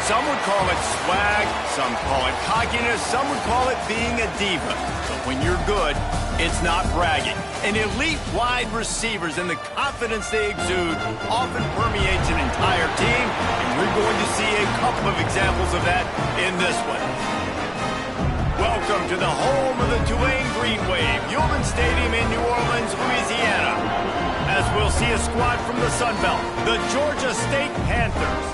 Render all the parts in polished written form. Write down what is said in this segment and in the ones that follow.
Some would call it swag, some call it cockiness, some would call it being a diva. But when you're good, it's not bragging. And elite wide receivers and the confidence they exude often permeates an entire team, and we're going to see a couple of examples of that in this one. Welcome to the home of the Tulane Green Wave, Tulane Stadium in New Orleans, Louisiana. As we'll see a squad from the Sun Belt, the Georgia State Panthers,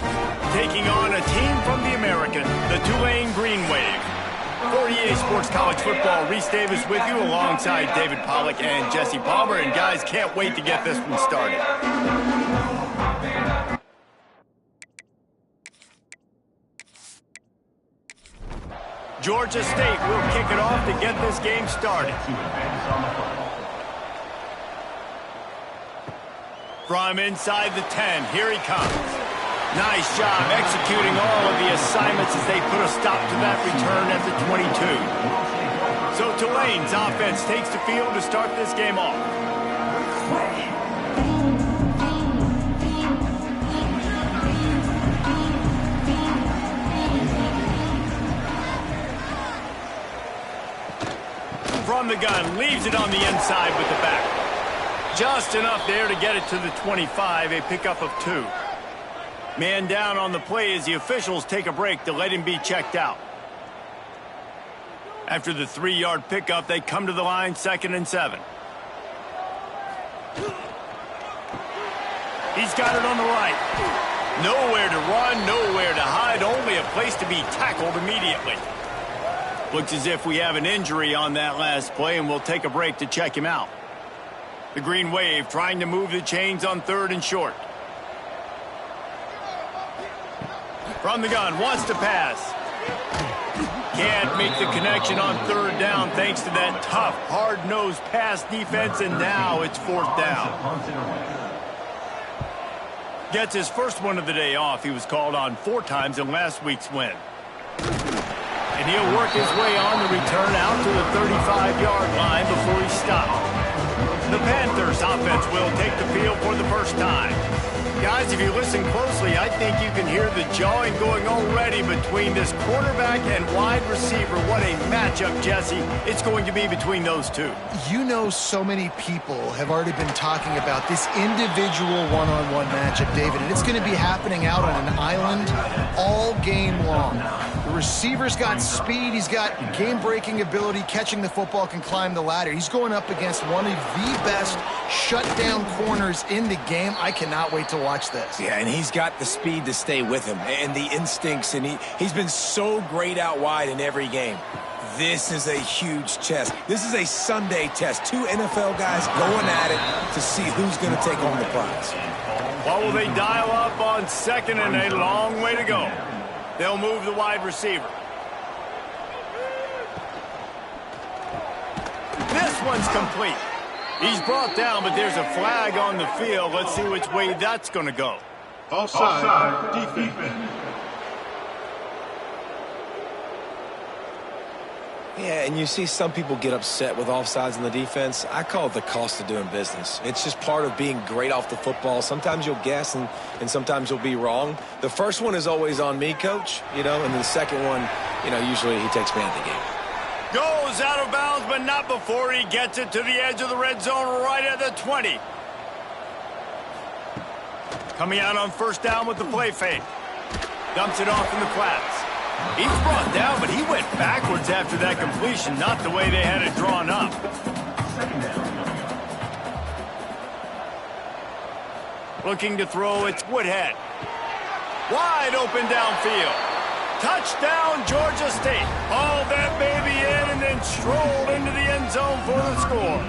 taking on a team from the American, the Tulane Green Wave. For EA Sports College Football, Reese Davis with you alongside David Pollack and Jesse Palmer. And guys, can't wait to get this one started. Georgia State will kick it off to get this game started. From inside the 10, here he comes. Nice job executing all of the assignments as they put a stop to that return at the 22. So Tulane's offense takes the field to start this game off. From the gun, leaves it on the inside with the back. Just enough there to get it to the 25, a pickup of 2. Man down on the play as the officials take a break to let him be checked out. After the 3-yard pickup, they come to the line, 2nd and 7. He's got it on the right. Nowhere to run, nowhere to hide, only a place to be tackled immediately. Looks as if we have an injury on that last play, and we'll take a break to check him out. The Green Wave trying to move the chains on 3rd and short. From the gun, wants to pass. Can't make the connection on 3rd down thanks to that tough, hard-nosed pass defense, and now it's 4th down. Gets his first one of the day off. He was called on 4 times in last week's win. And he'll work his way on the return out to the 35-yard line before he's stopped. The Panthers offense will take the field for the first time. Guys, if you listen closely, I think you can hear the jawing going already between this quarterback and wide receiver. What a matchup, Jesse, it's going to be between those two. You know, so many people have already been talking about this individual one-on-one matchup, David, and it's going to be happening out on an island all game long. The receiver's got speed, he's got game-breaking ability, catching the football, can climb the ladder. He's going up against one of the best shutdown corners in the game. I cannot wait to watch this. Yeah, and he's got the speed to stay with him and the instincts, and he's been so great out wide in every game. This is a huge test. This is a Sunday test. 2 NFL guys going at it to see who's going to take home the prize. What will they dial up on 2nd and a long way to go? They'll move the wide receiver. This one's complete. He's brought down, but there's a flag on the field. Let's see which way that's going to go. Offside, defense. Yeah, and you see some people get upset with offsides in the defense. I call it the cost of doing business. It's just part of being great off the football. Sometimes you'll guess and sometimes you'll be wrong. The first one is always on me, Coach, and then the second one, usually he takes me out of the game. Goes out of bounds, but not before he gets it to the edge of the red zone right at the 20. Coming out on 1st down with the play fake. Dumps it off in the flats. He's brought down, but he went backwards after that completion, not the way they had it drawn up. Looking to throw, it's Woodhead. Wide open downfield. Touchdown, Georgia State. Hauled that baby in and then strolled into the end zone for the score.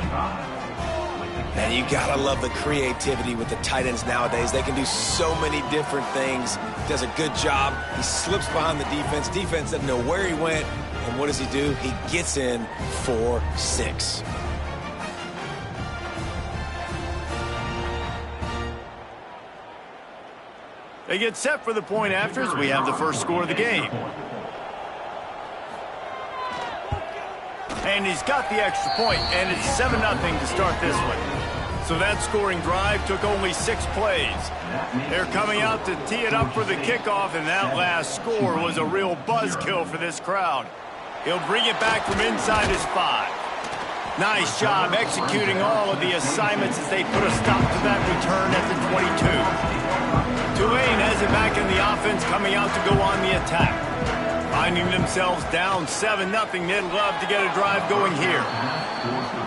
And you gotta love the creativity with the tight ends nowadays. They can do so many different things. Does a good job. He slips behind the defense. Defense doesn't know where he went. And what does he do? He gets in for 6. They get set for the point after as we have the first score of the game. And he's got the extra point, and it's 7-0 to start this one. So that scoring drive took only 6 plays. They're coming out to tee it up for the kickoff, and that last score was a real buzzkill for this crowd. He'll bring it back from inside his 5. Nice job executing all of the assignments as they put a stop to that return at the 22. Tulane has it back in the offense, coming out to go on the attack. Finding themselves down 7-0, they'd love to get a drive going here.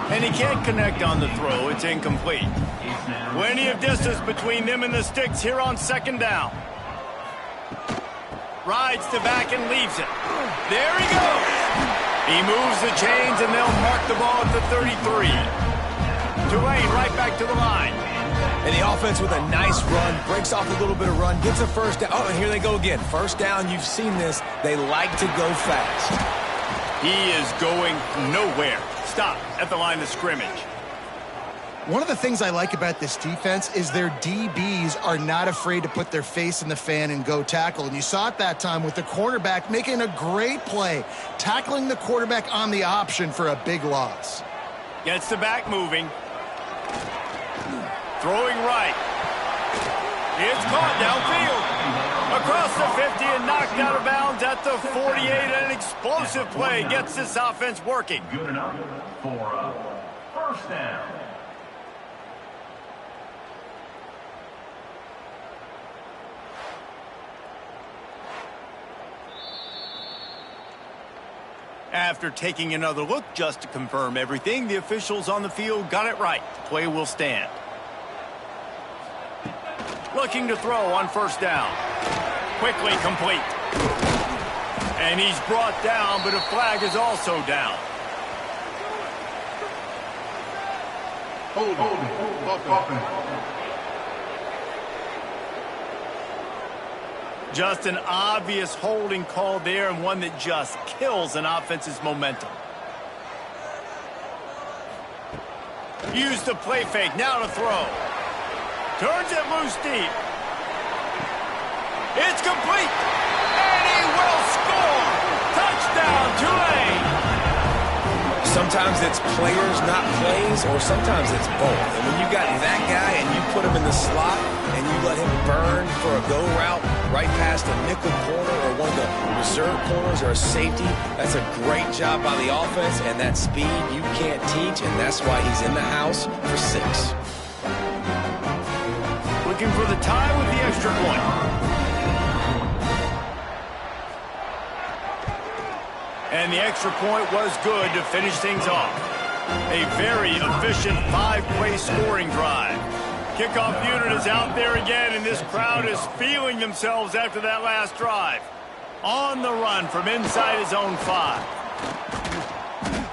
And he can't connect on the throw. It's incomplete. Plenty of distance between them and the sticks here on 2nd down. Rides to back and leaves it. There he goes. He moves the chains, and they'll mark the ball at the 33. Tulane right back to the line. And the offense with a nice run, breaks off a little bit of run, gets a first down. Oh, and here they go again. First down, you've seen this. They like to go fast. He is going nowhere. Stop at the line of scrimmage. One of the things I like about this defense is their DBs are not afraid to put their face in the fan and go tackle. And you saw it that time with the cornerback making a great play, tackling the quarterback on the option for a big loss. Gets the back moving. Throwing right. It's caught downfield. Across the 50 and knocked out of bounds at the 48. An explosive play gets this offense working. Good enough for a first down. After taking another look just to confirm everything, the officials on the field got it right. Play will stand. Looking to throw on 1st down. Quickly complete. And he's brought down, but a flag is also down. Hold on. Just an obvious holding call there, and one that just kills an offense's momentum. Use the play fake, now to throw. Turns it loose deep. It's complete. And he will score. Touchdown, Tulane. Sometimes it's players, not plays, or sometimes it's both. And when you got that guy and you put him in the slot and you let him burn for a go route right past a nickel corner or one of the reserve corners or a safety, that's a great job by the offense, and that speed you can't teach, and that's why he's in the house for 6. Looking for the tie with the extra point. And the extra point was good to finish things off. A very efficient 5-play scoring drive. Kickoff unit is out there again, and this crowd is feeling themselves after that last drive. On the run from inside his own 5.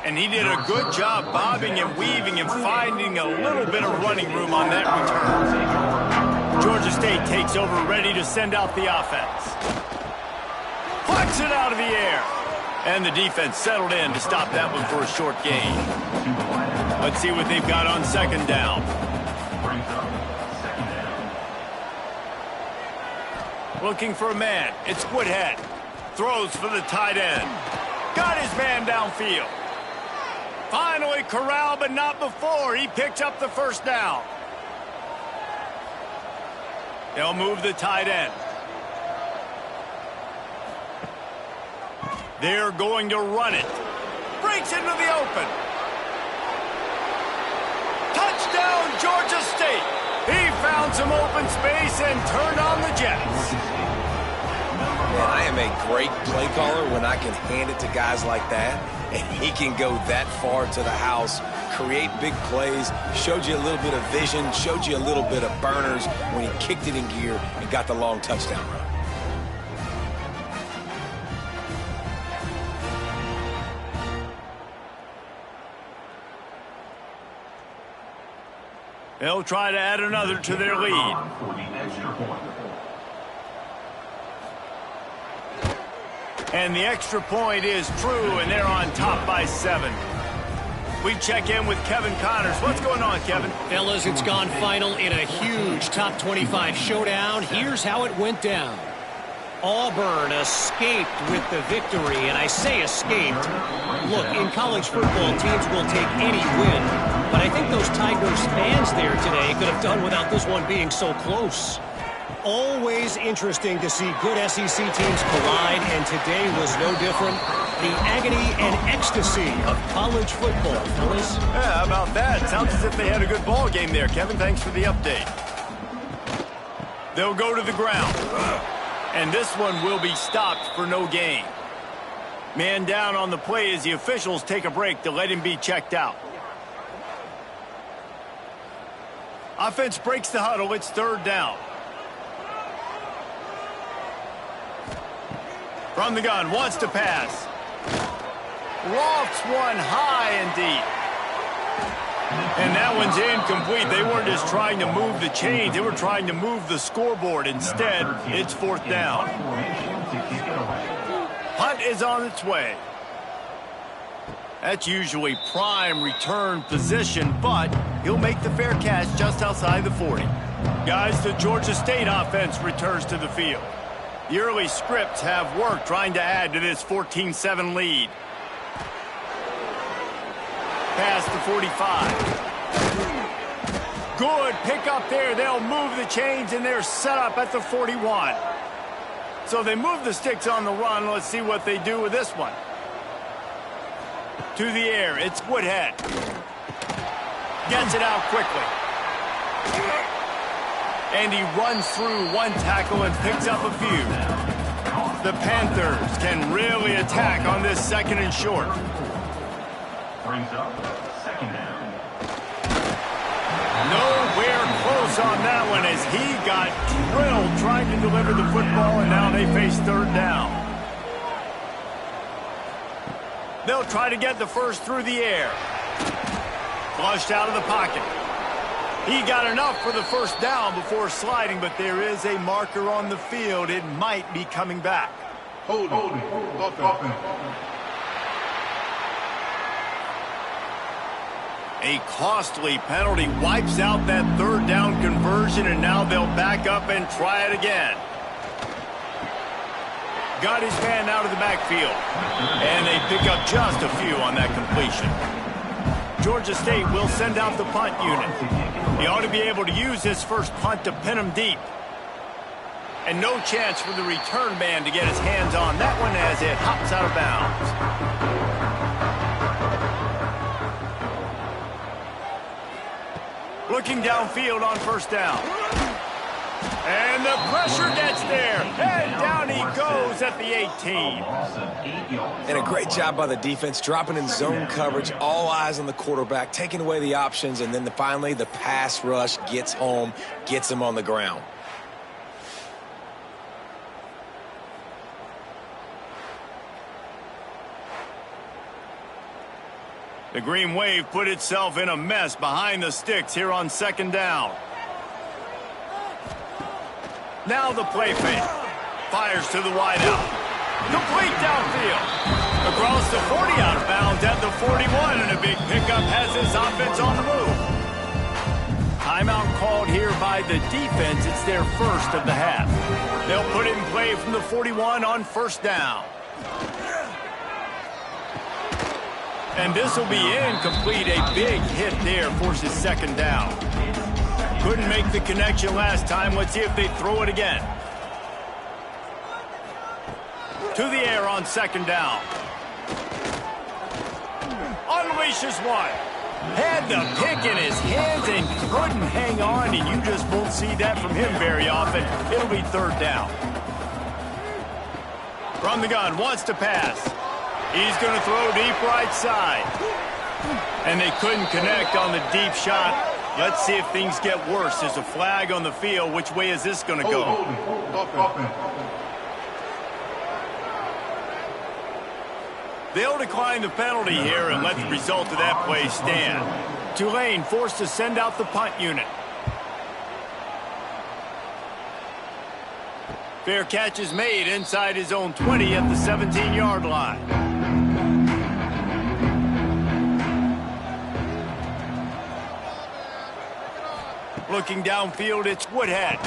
And he did a good job bobbing and weaving and finding a little bit of running room on that return. Georgia State takes over, ready to send out the offense. Flex it out of the air. And the defense settled in to stop that one for a short gain. Let's see what they've got on 2nd down. Looking for a man. It's Woodhead. Throws for the tight end. Got his man downfield. Finally corralled, but not before. He picked up the 1st down. They'll move the tight end. They're going to run it. Breaks into the open. Touchdown, Georgia State. He found some open space and turned on the Jets. Man, I am a great play caller when I can hand it to guys like that, and he can go that far to the house, create big plays, showed you a little bit of vision, showed you a little bit of burners when he kicked it in gear and got the long touchdown run. They'll try to add another to their lead. And the extra point is true, and they're on top by 7. We check in with Kevin Connors. What's going on, Kevin? Fellas, it's gone final in a huge top 25 showdown. Here's how it went down. Auburn escaped with the victory, and I say escaped. Look, in college football, teams will take any win, but I think those Tigers fans there today could have done without this one being so close. Always interesting to see good SEC teams collide, and today was no different. The agony and ecstasy of college football, fellas. Yeah, how about that? Sounds as if they had a good ball game there, Kevin. Thanks for the update. They'll go to the ground. And this one will be stopped for no gain. Man down on the play as the officials take a break to let him be checked out. Offense breaks the huddle. It's third down. From the gun, wants to pass. Lofts one high and deep. And that one's incomplete. They weren't just trying to move the chains. They were trying to move the scoreboard. Instead, it's fourth down. Punt is on its way. That's usually prime return position, but he'll make the fair catch just outside the 40. Guys, the Georgia State offense returns to the field. The early scripts have worked trying to add to this 14-7 lead. Past the 45. Good pick up there. They'll move the chains, and they're set up at the 41. So they move the sticks on the run. Let's see what they do with this one. To the air. It's Woodhead. Gets it out quickly. And he runs through one tackle and picks up a few. The Panthers can really attack on this second and short. Brings up second down. Nowhere close on that one as he got drilled trying to deliver the football, and now they face third down. They'll try to get the first through the air. Flushed out of the pocket. He got enough for the first down before sliding, but there is a marker on the field. It might be coming back. Hold offense. A costly penalty wipes out that third down conversion, and now they'll back up and try it again. Got his man out of the backfield, and they pick up just a few on that completion. Georgia State will send out the punt unit. He ought to be able to use his first punt to pin him deep. And no chance for the return man to get his hands on that one as it hops out of bounds. Looking downfield on first down. And the pressure gets there. And down he goes at the 18. And a great job by the defense, dropping in zone coverage, all eyes on the quarterback, taking away the options, and then finally the pass rush gets home, gets him on the ground. The Green Wave put itself in a mess behind the sticks here on second down. Now the play fake. Fires to the wideout. Complete downfield. Across the 40 out of bounds at the 41, and a big pickup has this offense on the move. Timeout called here by the defense. It's their first of the half. They'll put it in play from the 41 on first down. And this will be incomplete. A big hit there forces second down. Couldn't make the connection last time. Let's see if they throw it again. To the air on second down. Unleashes one. Had the pick in his hands and couldn't hang on, and you just won't see that from him very often. It'll be third down. From the gun, wants to pass. He's going to throw deep right side. And they couldn't connect on the deep shot. Let's see if things get worse. There's a flag on the field. Which way is this going to go? They'll decline the penalty here and let the result of that play stand. Tulane forced to send out the punt unit. Fair catch is made inside his own 20 at the 17-yard line. Looking downfield, it's Woodhead.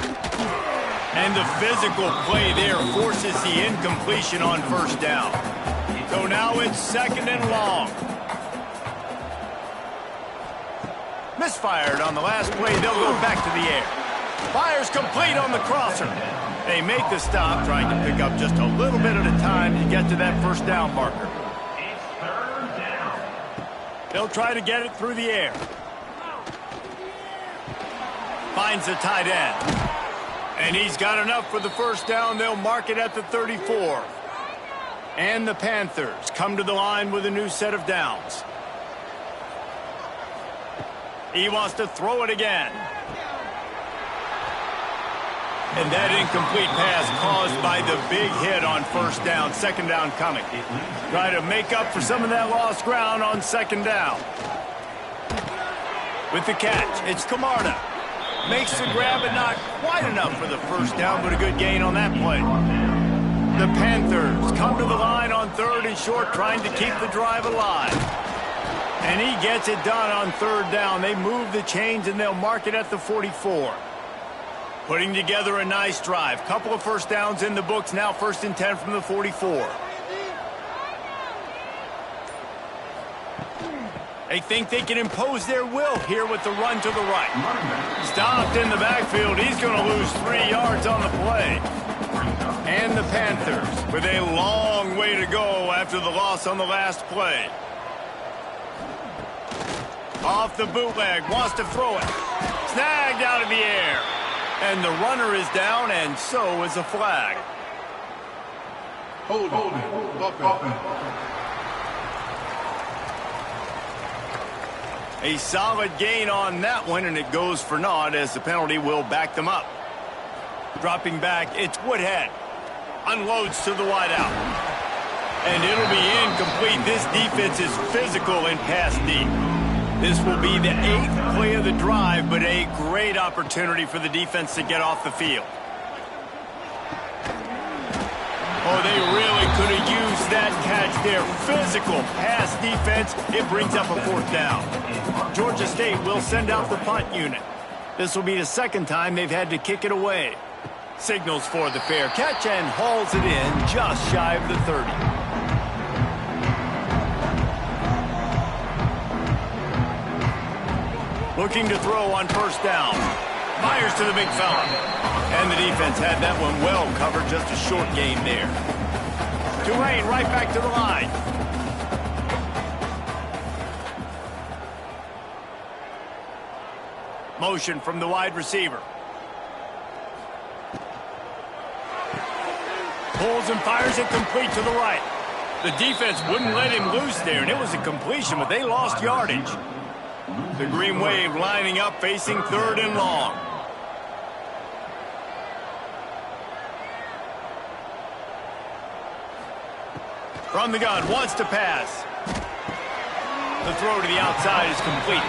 And the physical play there forces the incompletion on first down. So now it's 2nd and long. Misfired on the last play. They'll go back to the air. Fires complete on the crosser. They make the stop, trying to pick up just a little bit at a time to get to that first down marker. It's 3rd down. They'll try to get it through the air. Finds the tight end. And he's got enough for the first down. They'll mark it at the 34. And the Panthers come to the line with a new set of downs. He wants to throw it again. And that incomplete pass caused by the big hit on first down. 2nd down coming. Try to make up for some of that lost ground on 2nd down. With the catch, it's Camarda. Makes the grab, but not quite enough for the first down, but a good gain on that play. The Panthers come to the line on 3rd and short, trying to keep the drive alive. And he gets it done on 3rd down. They move the chains, and they'll mark it at the 44. Putting together a nice drive. Couple of first downs in the books. Now 1st and 10 from the 44. They think they can impose their will here with the run to the right. Stopped in the backfield. He's going to lose 3 yards on the play. And the Panthers with a long way to go after the loss on the last play. Off the bootleg. Wants to throw it. Snagged out of the air. And the runner is down, and so is a flag. Hold it. A solid gain on that one, and it goes for naught as the penalty will back them up. Dropping back, it's Woodhead. Unloads to the wideout. And it'll be incomplete. This defense is physical and pass deep. This will be the 8th play of the drive, but a great opportunity for the defense to get off the field. Oh, they really could have used that catch there. Physical pass defense. It brings up a 4th down. Georgia State will send out the punt unit. This will be the 2nd time they've had to kick it away. Signals for the fair catch and hauls it in just shy of the 30. Looking to throw on first down. Fires to the big fella. And the defense had that one well covered. Just a short gain there. Tulane right back to the line. Motion from the wide receiver. Pulls and fires it complete to the right. The defense wouldn't let him loose there, and it was a completion, but they lost yardage. The Green Wave lining up, facing 3rd and long. From the gun, wants to pass. The throw to the outside is complete.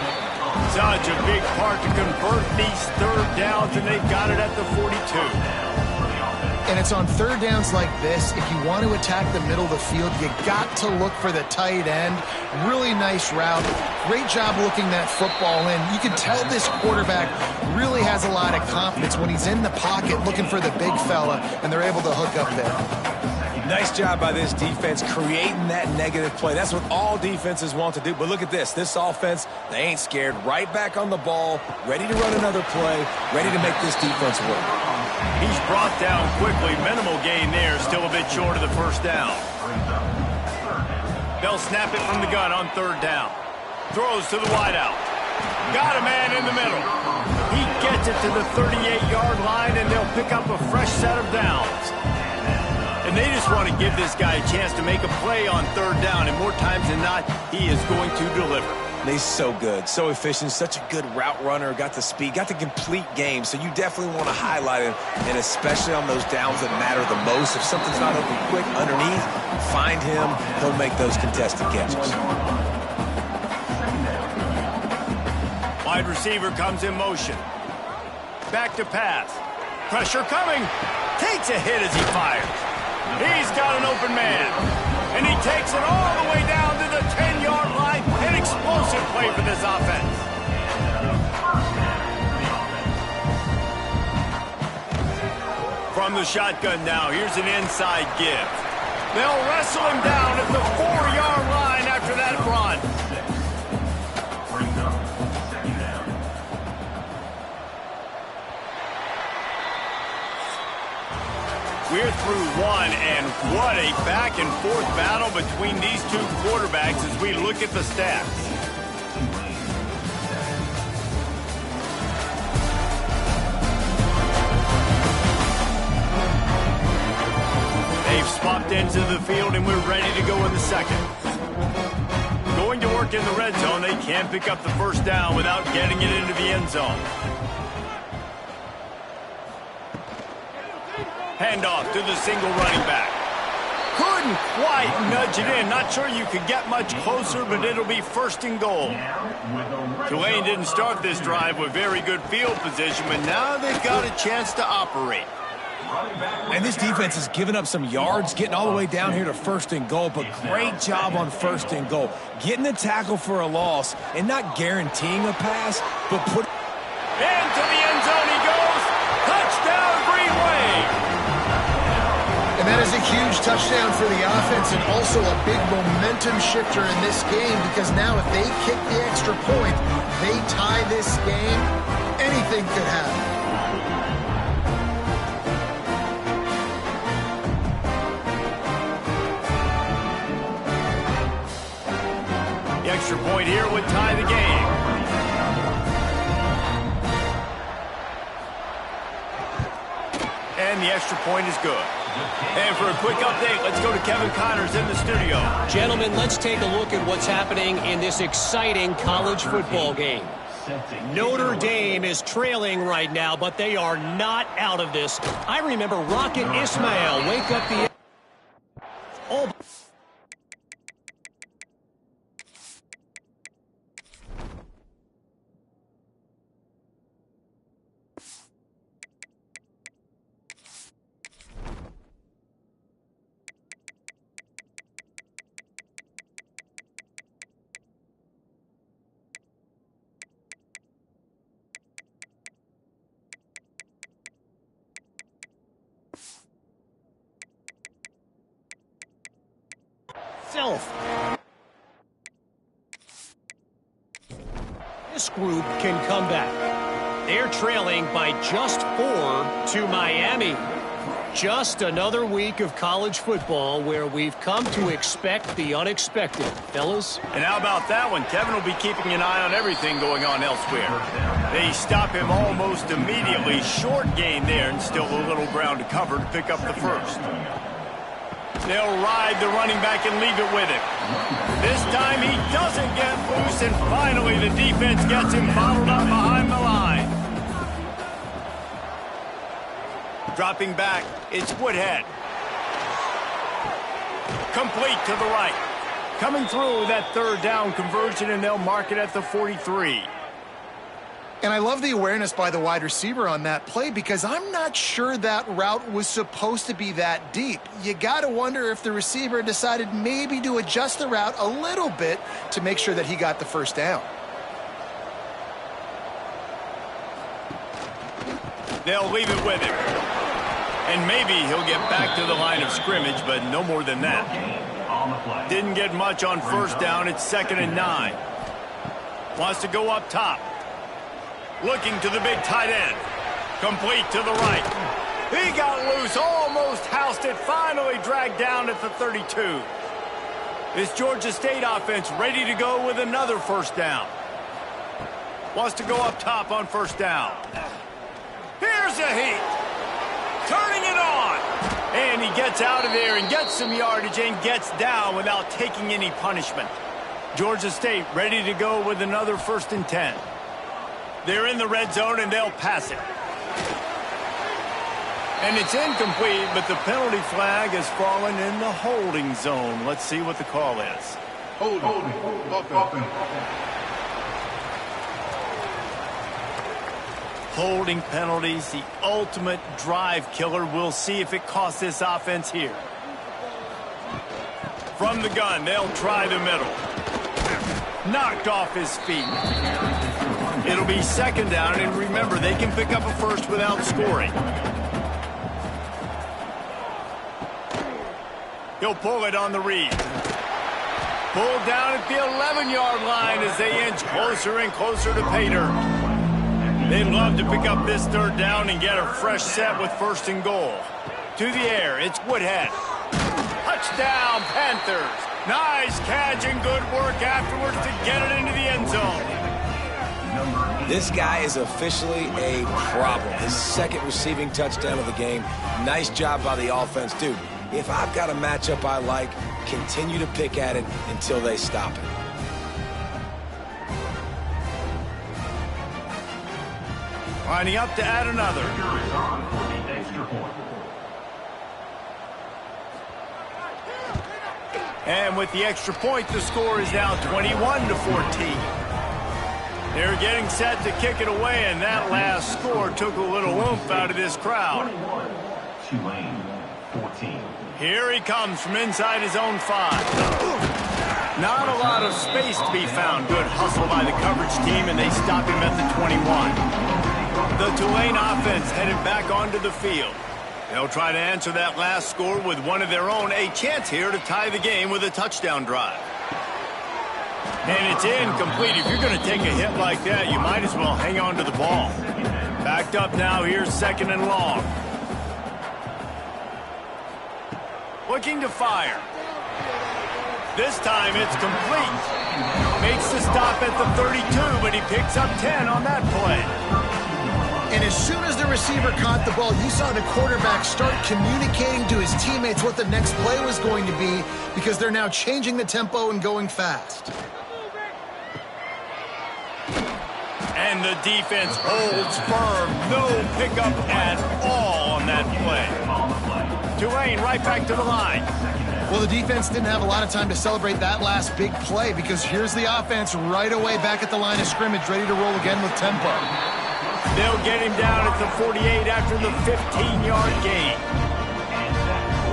Such a big part to convert these 3rd downs, and they've got it at the 42. And it's on 3rd downs like this. If you want to attack the middle of the field, you got to look for the tight end. Really nice route. Great job looking that football in. You can tell this quarterback really has a lot of confidence when he's in the pocket looking for the big fella, and they're able to hook up there. Nice job by this defense creating that negative play. That's what all defenses want to do. But look at this. This offense, they ain't scared. Right back on the ball, ready to run another play, ready to make this defense work. He's brought down quickly. Minimal gain there. Still a bit short of the first down. They'll snap it from the gun on 3rd down. Throws to the wideout. Got a man in the middle. He gets it to the 38-yard line, and they'll pick up a fresh set of downs. And they just want to give this guy a chance to make a play on 3rd down, and more times than not, he is going to deliver. He's so good, so efficient, such a good route runner, got the speed, got the complete game, so you definitely want to highlight him, and especially on those downs that matter the most. If something's not open quick underneath, find him, he'll make those contested catches. Wide receiver comes in motion. Back to pass. Pressure coming. Takes a hit as he fires. He's got an open man. And he takes it all the way down to the 10-yard line. An explosive play for this offense. from the shotgun now. Here's an inside give. They'll wrestle him down at the 4-yard line after that run. We're through one, and what a back-and-forth battle between these two quarterbacks as we look at the stats. They've swapped into the field, and we're ready to go in the second. Going to work in the red zone, they can't pick up the first down without getting it into the end zone. Handoff to the single running back. Couldn't quite nudge it in. Not sure you could get much closer, but it'll be first and goal. Tulane didn't start this drive with very good field position, but now they've got a chance to operate. And this defense has given up some yards, getting all the way down here to first and goal, but great job on first and goal. Getting the tackle for a loss and not guaranteeing a pass, but put... Into the end zone he goes. Touchdown, Green Wave. And that is a huge touchdown for the offense and also a big momentum shifter in this game because now if they kick the extra point, they tie this game, anything could happen. The extra point here would tie the game. And the extra point is good. And for a quick update, let's go to Kevin Connors in the studio. Gentlemen, let's take a look at what's happening in this exciting college football game. Notre Dame is trailing right now, but they are not out of this. I remember Rocket Ismail wake up the... Oh. This group can come back. They're trailing by just 4 to Miami. Just another week of college football where we've come to expect the unexpected, fellas. And how about that one? Kevin will be keeping an eye on everything going on elsewhere. They stop him almost immediately. Short gain there and still a little ground to cover to pick up the first. They'll ride the running back and leave it with him. This time he doesn't get loose, and finally the defense gets him bottled up behind the line. Dropping back, it's Woodhead. Complete to the right. Coming through that third down conversion, and they'll mark it at the 43. And I love the awareness by the wide receiver on that play because I'm not sure that route was supposed to be that deep. You got to wonder if the receiver decided maybe to adjust the route a little bit to make sure that he got the first down. They'll leave it with him. And maybe he'll get back to the line of scrimmage, but no more than that. Didn't get much on first down. It's 2nd and 9. Wants to go up top. Looking to the big tight end. Complete to the right. He got loose, almost housed it, finally dragged down at the 32. This Georgia State offense ready to go with another first down. Wants to go up top on first down. Here's a heat. Turning it on. And he gets out of there and gets some yardage and gets down without taking any punishment. Georgia State ready to go with another 1st and 10. They're in the red zone, and they'll pass it. And it's incomplete, but the penalty flag has fallen in the holding zone. Let's see what the call is. Holding. Holding penalties, the ultimate drive killer. We'll see if it costs this offense here. From the gun, they'll try the middle. Knocked off his feet. It'll be 2nd down, and remember, they can pick up a first without scoring. He'll pull it on the read. Pulled down at the 11-yard line as they inch closer and closer to pay dirt. They'd love to pick up this third down and get a fresh set with first and goal. To the air, it's Woodhead. Touchdown, Panthers. Nice catch and good work afterwards to get it into the end zone. This guy is officially a problem. His second receiving touchdown of the game. Nice job by the offense. Dude, if I've got a matchup I like, continue to pick at it until they stop it. Lining up to add another. And with the extra point, the score is now 21-14. They're getting set to kick it away, and that last score took a little oomph out of this crowd. Tulane, 14. Here he comes from inside his own 5. Not a lot of space to be found. Good hustle by the coverage team, and they stop him at the 21. The Tulane offense headed back onto the field. They'll try to answer that last score with one of their own. A chance here to tie the game with a touchdown drive. And it's incomplete. If you're going to take a hit like that, you might as well hang on to the ball. Backed up now. Here's second and long. Looking to fire. This time it's complete. Makes the stop at the 32, but he picks up 10 on that play. And as soon as the receiver caught the ball, you saw the quarterback start communicating to his teammates what the next play was going to be, because they're now changing the tempo and going fast. And the defense holds firm. No pickup at all on that play. Tulane right back to the line. Well, the defense didn't have a lot of time to celebrate that last big play, because here's the offense right away back at the line of scrimmage, ready to roll again with tempo. They'll get him down at the 48 after the 15-yard gain.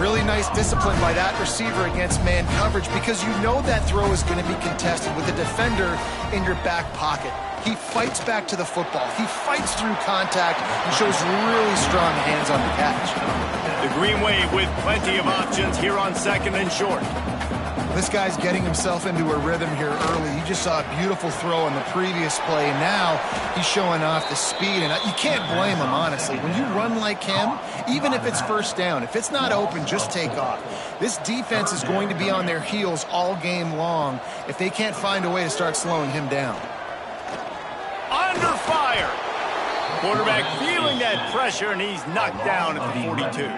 Really nice discipline by that receiver against man coverage, because you know that throw is going to be contested with the defender in your back pocket. He fights back to the football. He fights through contact and shows really strong hands on the catch. The Green Wave with plenty of options here on second and short. This guy's getting himself into a rhythm here early. You just saw a beautiful throw in the previous play. Now he's showing off the speed, and you can't blame him, honestly. When you run like him, even if it's first down, if it's not open, just take off. This defense is going to be on their heels all game long if they can't find a way to start slowing him down. Under fire. Quarterback feeling that pressure, and he's knocked down at the 42.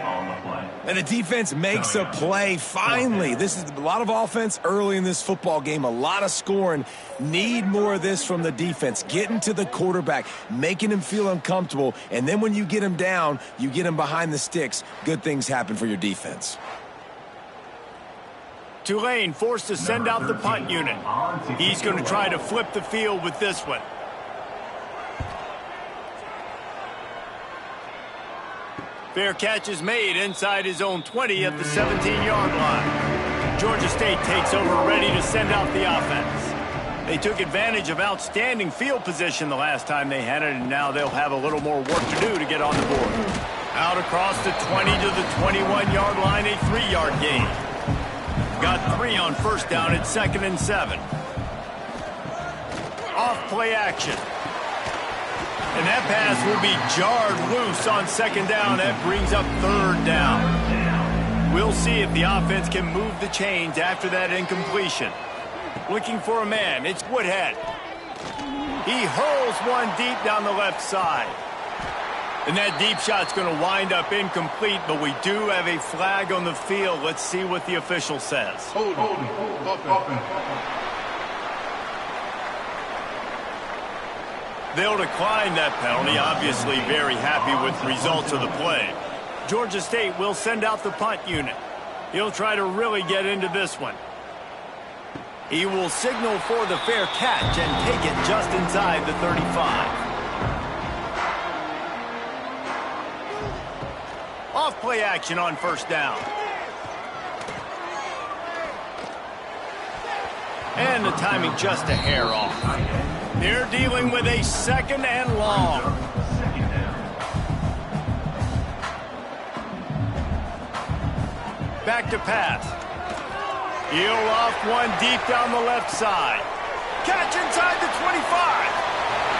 And the defense makes a play, finally. This is a lot of offense early in this football game, a lot of scoring. Need more of this from the defense. Getting to the quarterback, making him feel uncomfortable, and then when you get him down, you get him behind the sticks. Good things happen for your defense. Tulane forced to send out the punt unit. He's going to try to flip the field with this one. Fair catch is made inside his own 20 at the 17-yard line. Georgia State takes over, ready to send out the offense. They took advantage of outstanding field position the last time they had it, and now they'll have a little more work to do to get on the board. Out across the 20 to the 21-yard line, a 3-yard gain. Got 3 on first down at second and 7. Off play action. And that pass will be jarred loose on second down. That brings up third down. We'll see if the offense can move the chains after that incompletion. Looking for a man. It's Woodhead. He hurls one deep down the left side. And that deep shot's going to wind up incomplete, but we do have a flag on the field. Let's see what the official says. Hold, offense. They'll decline that penalty, obviously very happy with the results of the play. Georgia State will send out the punt unit. He'll try to really get into this one. He will signal for the fair catch and take it just inside the 35. Off play action on first down. And the timing just a hair off. They're dealing with a second and long. back to pass. He'll off one deep down the left side. Catch inside the 25.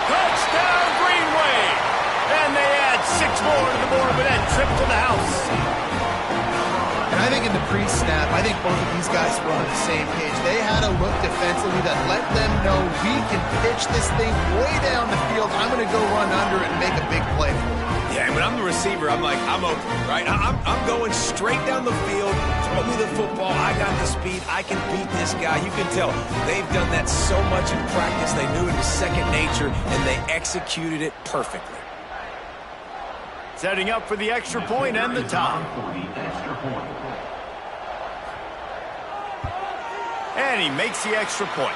Touchdown, Green Wave. And they add 6 more to the board with that trip to the house. And I think in the pre-snap, I think both of these guys were on the same page. They had a look defensively that let them know we can pitch this thing way down the field. I'm going to go run under it and make a big play for it. Yeah, and when I'm the receiver, I'm like, I'm open, right? I'm going straight down the field. Throw me the football. I got the speed. I can beat this guy. You can tell they've done that so much in practice. They knew it was second nature, and they executed it perfectly. Setting up for the extra point and the tie. And he makes the extra point.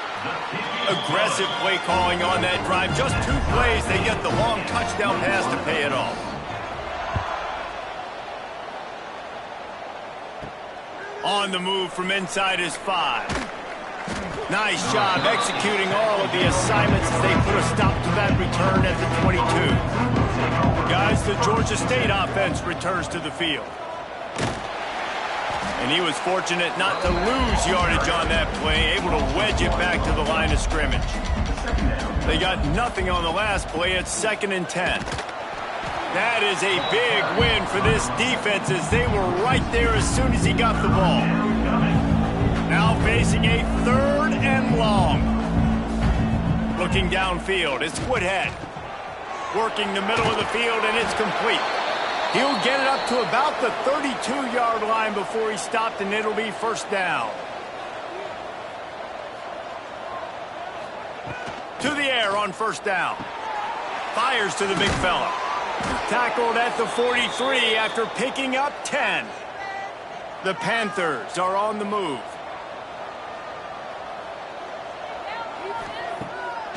Aggressive play calling on that drive. Just 2 plays, they get the long touchdown pass to pay it off. On the move from inside his 5. Nice job executing all of the assignments as they put a stop to that return at the 22. Guys, the Georgia State offense returns to the field. And he was fortunate not to lose yardage on that play, able to wedge it back to the line of scrimmage. They got nothing on the last play. It's 2nd and 10. That is a big win for this defense as they were right there as soon as he got the ball. Now facing a 3rd and long. Looking downfield, it's Woodhead. Working the middle of the field, and it's complete. He'll get it up to about the 32-yard line before he stopped, and it'll be 1st down. To the air on 1st down. Fires to the big fella. Tackled at the 43 after picking up 10. The Panthers are on the move.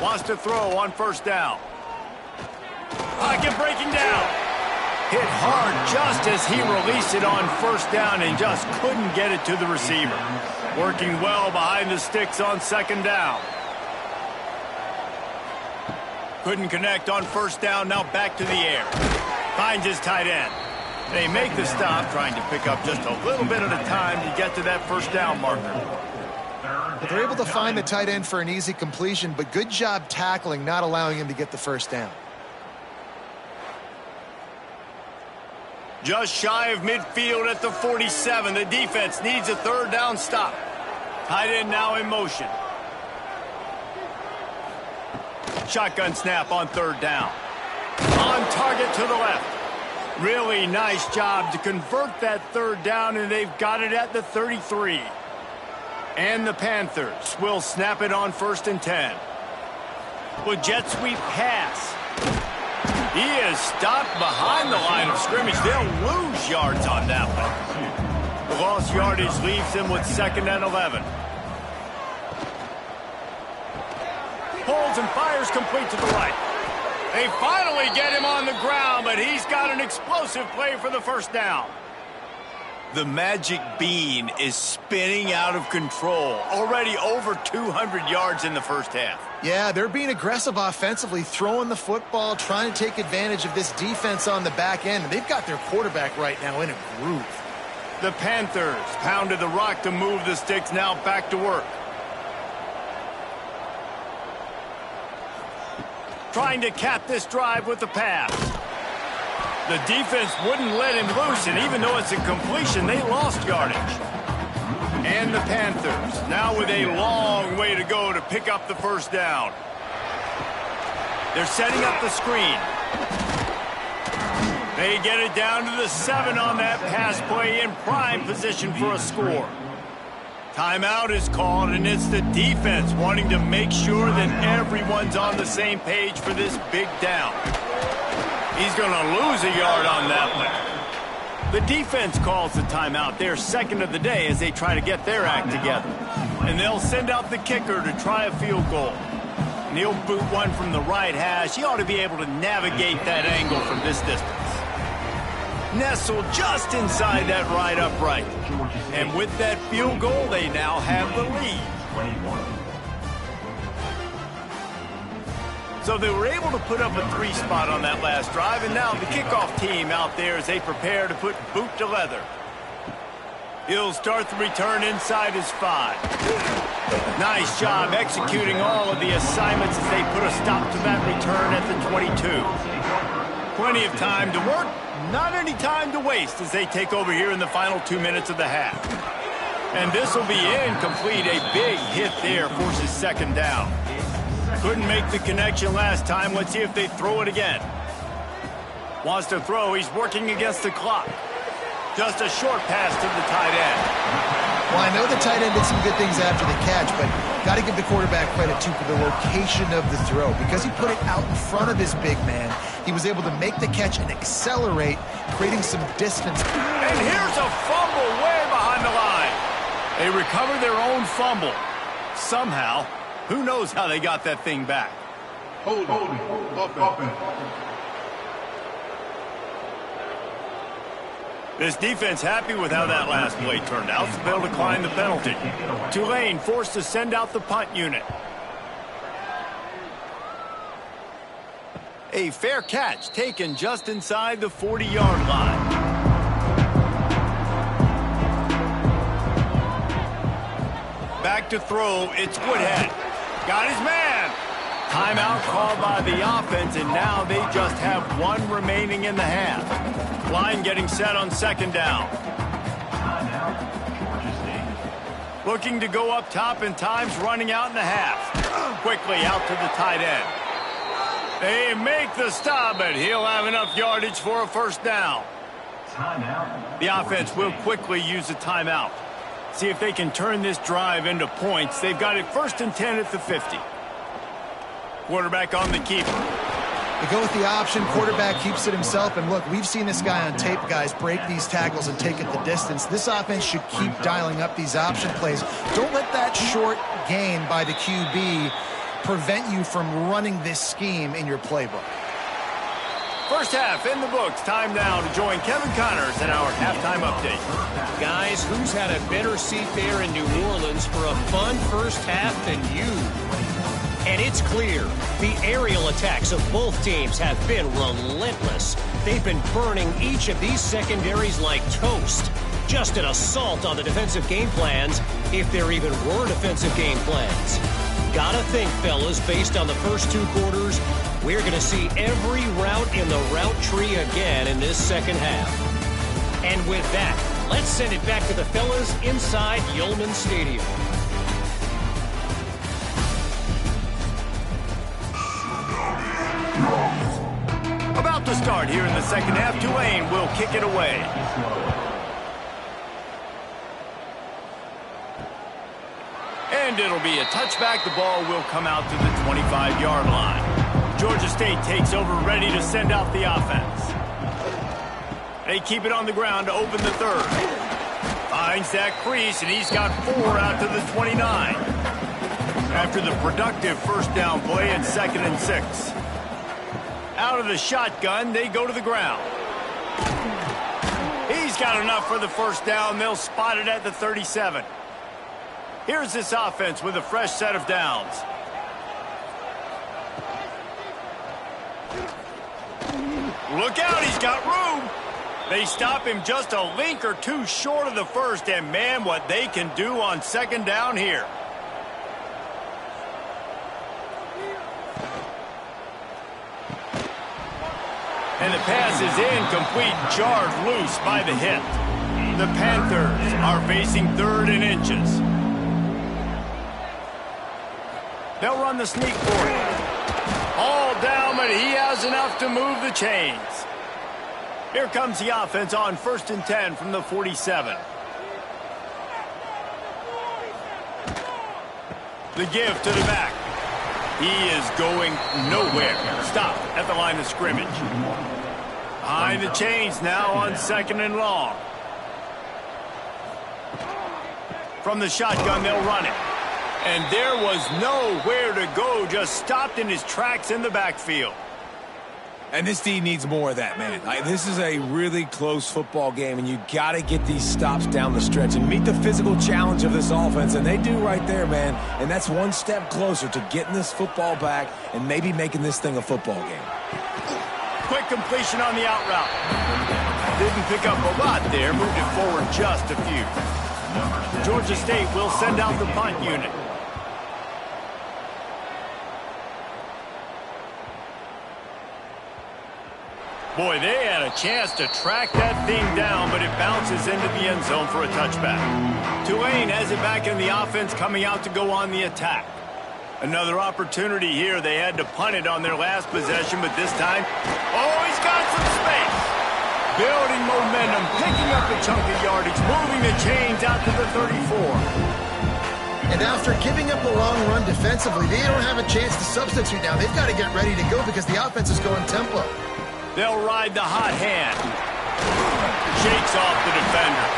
Wants to throw on 1st down. Pocket breaking down. Hit hard just as he released it on 1st down and just couldn't get it to the receiver. Working well behind the sticks on 2nd down. Couldn't connect on 1st down, now back to the air. Finds his tight end. They make the stop, trying to pick up just a little bit at a time to get to that 1st down marker. But they're able to find the tight end for an easy completion, but good job tackling, not allowing him to get the 1st down. Just shy of midfield at the 47. The defense needs a 3rd down stop. Tight end now in motion. Shotgun snap on 3rd down. On target to the left. Really nice job to convert that 3rd down, and they've got it at the 33. And the Panthers will snap it on 1st and 10. With jet sweep pass. He is stopped behind the line of scrimmage. They'll lose yards on that one. The lost yardage leaves them with 2nd and 11. Pulls and fires complete to the right. They finally get him on the ground, but he's got an explosive play for the 1st down. The magic bean is spinning out of control. Already over 200 yards in the 1st half. Yeah, they're being aggressive offensively, throwing the football, trying to take advantage of this defense on the back end. They've got their quarterback right now in a groove. The Panthers pounded the rock to move the sticks, now back to work. Trying to cap this drive with the pass. The defense wouldn't let him loose, and even though it's a completion, they lost yardage. And the Panthers now with a long way to go to pick up the 1st down. They're setting up the screen. They get it down to the 7 on that pass play, in prime position for a score. Timeout is called, and it's the defense wanting to make sure that everyone's on the same page for this big down. He's going to lose a yard on that one. The defense calls the timeout. They're 2nd of the day as they try to get their act together. And they'll send out the kicker to try a field goal. And he'll boot one from the right hash. He ought to be able to navigate that angle from this distance. Nestled just inside that right upright. And with that field goal, they now have the lead. So they were able to put up a 3 spot on that last drive, and now the kickoff team out there as they prepare to put boot to leather. He'll start the return inside his 5. Nice job executing all of the assignments as they put a stop to that return at the 22. Plenty of time to work, not any time to waste as they take over here in the final 2 minutes of the half. And this will be incomplete. A big hit there forces second down. Couldn't make the connection last time. Let's see if they throw it again. Wants to throw. He's working against the clock. Just a short pass to the tight end. Well, I know the tight end did some good things after the catch, but got to give the quarterback credit, too, for the location of the throw. Because he put it out in front of his big man, he was able to make the catch and accelerate, creating some distance. And here's a fumble way behind the line. They recover their own fumble. Somehow, who knows how they got that thing back. Hold up. This defense happy with how that last play turned out, so they'll decline the penalty. Tulane forced to send out the punt unit. A fair catch taken just inside the 40-yard line. Back to throw, it's Woodhead. Got his man. Timeout called by the offense, and now they just have one remaining in the half. Line getting set on second down. Looking to go up top, and time's running out in the half. Quickly out to the tight end. They make the stop, but he'll have enough yardage for a first down. The offense will quickly use a timeout. See if they can turn this drive into points. They've got it 1st and 10 at the 50. Quarterback on the keeper. They go with the option. Quarterback keeps it himself. And look, we've seen this guy on tape, guys, break these tackles and take it the distance. This offense should keep dialing up these option plays. Don't let that short gain by the QB prevent you from running this scheme in your playbook. First half in the books. Time now to join Kevin Connors in our halftime update. Guys, who's had a better seat there in New Orleans for a fun first half than you? And it's clear, the aerial attacks of both teams have been relentless. They've been burning each of these secondaries like toast. Just an assault on the defensive game plans, if there even were defensive game plans. Gotta think, fellas, based on the first 2 quarters, we're going to see every route in the route tree again in this second half. And with that, let's send it back to the fellas inside Yulman Stadium. About to start here in the second half. Tulane will kick it away. And it'll be a touchback. The ball will come out to the 25-yard line. Georgia State takes over, ready to send out the offense. They keep it on the ground to open the third. Finds that crease, and he's got 4 out to the 29. After the productive first down play at 2nd and 6. Out of the shotgun, they go to the ground. He's got enough for the first down. They'll spot it at the 37. Here's this offense with a fresh set of downs. Look out, he's got room. They stop him just a link or 2 short of the first, and man, what they can do on second down here. And the pass is incomplete, jarred loose by the hit. The Panthers are facing 3rd and inches. They'll run the sneak for it. All down, but he has enough to move the chains. Here comes the offense on 1st and 10 from the 47. The give to the back. He is going nowhere. Stop at the line of scrimmage. Behind the chains now on 2nd and long. From the shotgun, they'll run it. And there was nowhere to go, just stopped in his tracks in the backfield. And this D needs more of that, man. This is a really close football game, and you got to get these stops down the stretch and meet the physical challenge of this offense, and they do right there, man. And that's one step closer to getting this football back and maybe making this thing a football game. Quick completion on the out route. Didn't pick up a lot there, moved it forward just a few. Georgia State will send out the punt unit. Boy, they had a chance to track that thing down, but it bounces into the end zone for a touchback. Tulane has it back in the offense, coming out to go on the attack. Another opportunity here. They had to punt it on their last possession, but this time, oh, he's got some space. Building momentum, picking up a chunk of yardage, moving the chains out to the 34. And after giving up a long run defensively, they don't have a chance to substitute now. They've got to get ready to go because the offense is going tempo. They'll ride the hot hand. Shakes off the defender.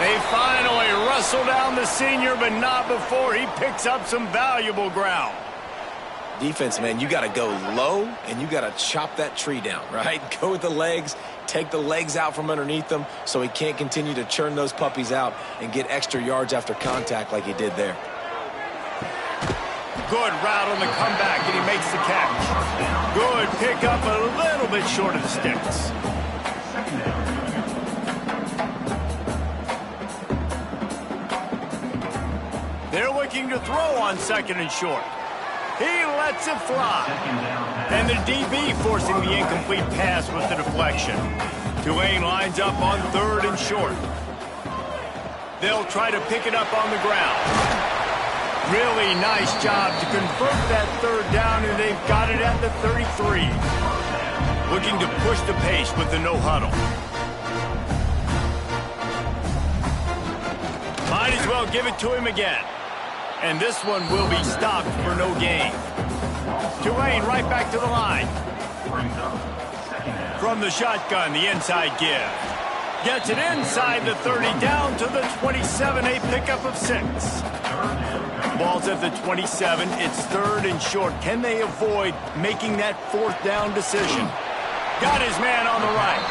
They finally wrestle down the senior, but not before he picks up some valuable ground. Defense, man, you got to go low, and you got to chop that tree down, right? Go with the legs, take the legs out from underneath them so he can't continue to churn those puppies out and get extra yards after contact like he did there. Good route on the comeback, and he makes the catch. Good pickup, a little bit short of the sticks. They're looking to throw on second and short. He lets it fly. And the DB forcing the incomplete pass with the deflection. Tulane lines up on third and short. They'll try to pick it up on the ground. Really nice job to convert that third down, and they've got it at the 33. Looking to push the pace with the no huddle. Might as well give it to him again. And this one will be stopped for no gain. Tulane right back to the line. From the shotgun, the inside give. Gets it inside the 30, down to the 27, a pickup of 6. Ball's at the 27. It's third and short. Can they avoid making that fourth down decision? Got his man on the right.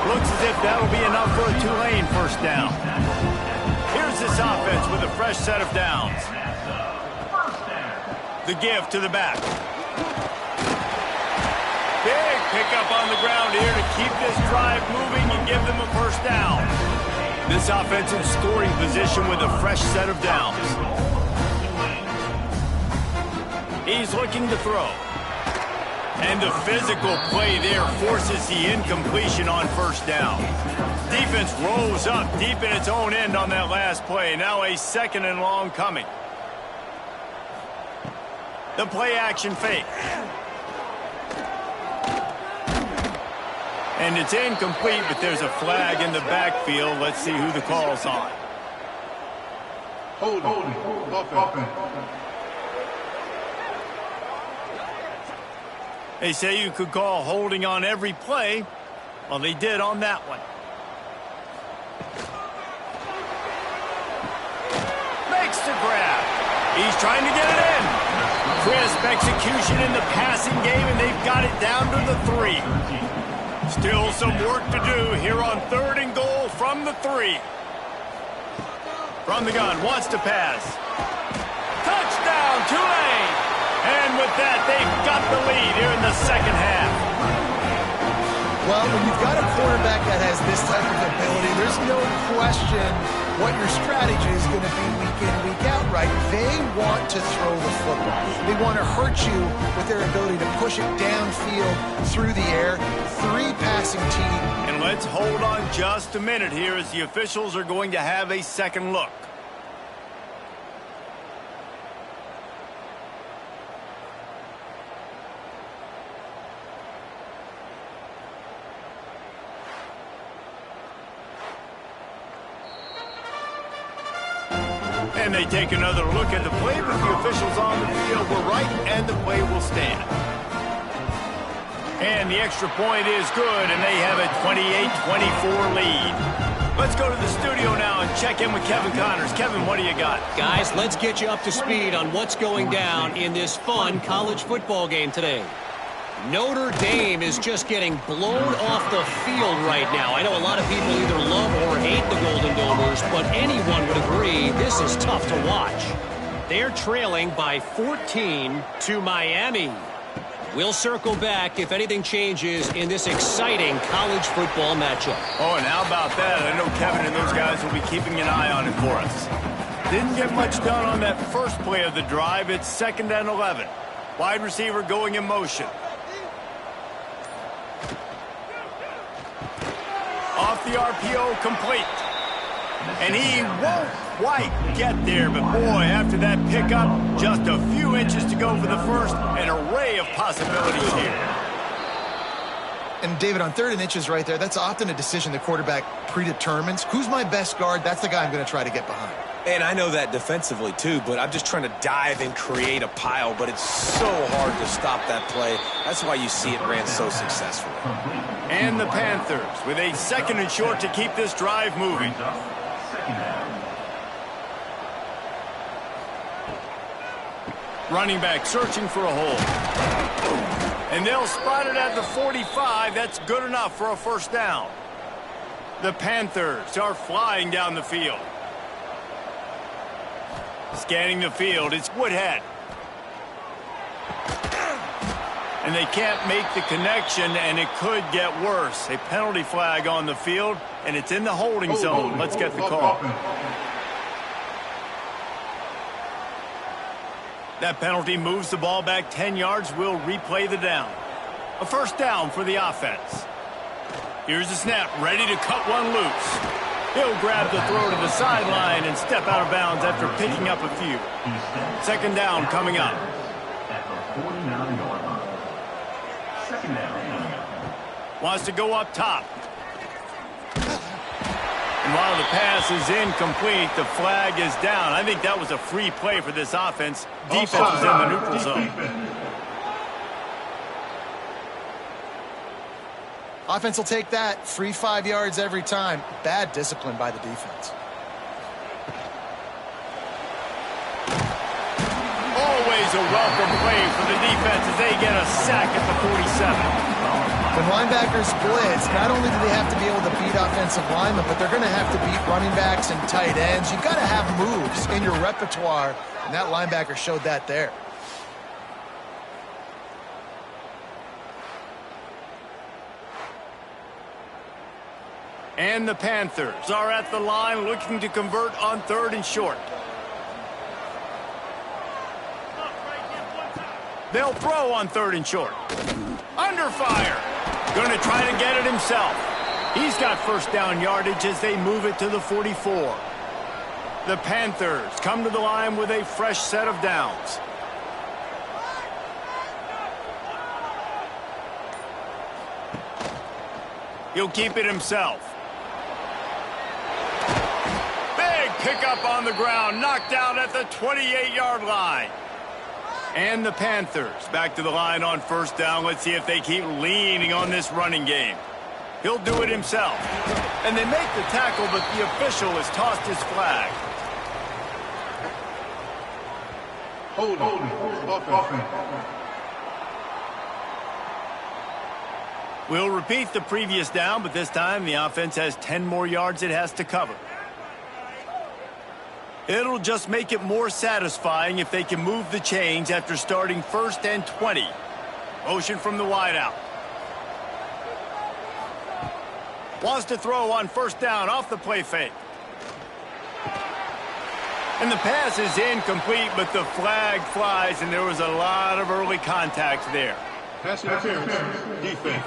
Looks as if that'll be enough for a Tulane first down. Here's this offense with a fresh set of downs. The give to the back. Big pickup on the ground here to keep this drive moving and give them a first down. This offense in scoring position with a fresh set of downs. He's looking to throw. And the physical play there forces the incompletion on first down. Defense rolls up deep in its own end on that last play. Now a second and long coming. The play action fake. And it's incomplete, but there's a flag in the backfield. Let's see who the call's on. Holding. Offense. They say you could call holding on every play. Well, they did on that one. Makes the grab. He's trying to get it in. Crisp execution in the passing game, and they've got it down to the 3. Still some work to do here on third and goal from the 3. From the gun, wants to pass. Touchdown, Tulane! And with that, they've got the lead here in the second half. Well, when you've got a quarterback that has this type of ability, there's no question what your strategy is going to be week in, week out, right? They want to throw the football. They want to hurt you with their ability to push it downfield through the air. 3 passing TD. And let's hold on just a minute here as the officials are going to have a second look. And they take another look at the play, but the officials on the field were right, and the play will stand. And the extra point is good, and they have a 28-24 lead. Let's go to the studio now and check in with Kevin Connors. Kevin, what do you got? Guys, let's get you up to speed on what's going down in this fun college football game today. Notre Dame is just getting blown off the field right now. I know a lot of people either love or hate the Golden Domers, but anyone would agree this is tough to watch. They're trailing by 14 to Miami. We'll circle back if anything changes in this exciting college football matchup. Oh, and how about that? I know Kevin and those guys will be keeping an eye on it for us. Didn't get much done on that first play of the drive. It's 2nd and 11. Wide receiver going in motion. Off the RPO, complete. And he won't quite get there, but boy, after that pickup, just a few inches to go for the first. An array of possibilities here. And David, on 3rd and inches right there, that's often a decision the quarterback predetermines. Who's my best guard? That's the guy I'm going to try to get behind. And I know that defensively, too, but I'm just trying to dive and create a pile, but it's so hard to stop that play. That's why you see it ran so successfully. And the Panthers with a 2nd and short to keep this drive moving. Running back searching for a hole. And they'll spot it at the 45. That's good enough for a first down. The Panthers are flying down the field. Scanning the field, it's Woodhead. And they can't make the connection, and it could get worse. A penalty flag on the field, and it's in the holding zone. Let's get the call. That penalty moves the ball back 10 yards. We'll replay the down. A first down for the offense. Here's the snap, ready to cut one loose. He'll grab the throw to the sideline and step out of bounds after picking up a few. 2nd down coming up. At the 49-yard line. 2nd down. Wants to go up top. And while the pass is incomplete, the flag is down. I think that was a free play for this offense. Defense is in the neutral zone. Offense will take that. Free 5 yards every time. Bad discipline by the defense. Always a welcome play for the defense as they get a sack at the 47. When linebackers blitz, not only do they have to be able to beat offensive linemen, but they're going to have to beat running backs and tight ends. You've got to have moves in your repertoire, and that linebacker showed that there. And the Panthers are at the line looking to convert on 3rd and short. They'll throw on 3rd and short. Under fire. Going to try to get it himself. He's got first down yardage as they move it to the 44. The Panthers come to the line with a fresh set of downs. He'll keep it himself. Big pickup on the ground, knocked out at the 28-yard line. And the Panthers back to the line on first down. Let's see if they keep leaning on this running game. He'll do it himself. And they make the tackle, but the official has tossed his flag. Hold on. We'll repeat the previous down, but this time the offense has 10 more yards it has to cover. It'll just make it more satisfying if they can move the chains after starting 1st and 20. Motion from the wideout. Wants to throw on first down off the play fake. And the pass is incomplete, but the flag flies, and there was a lot of early contact there. Pass interference. Defense.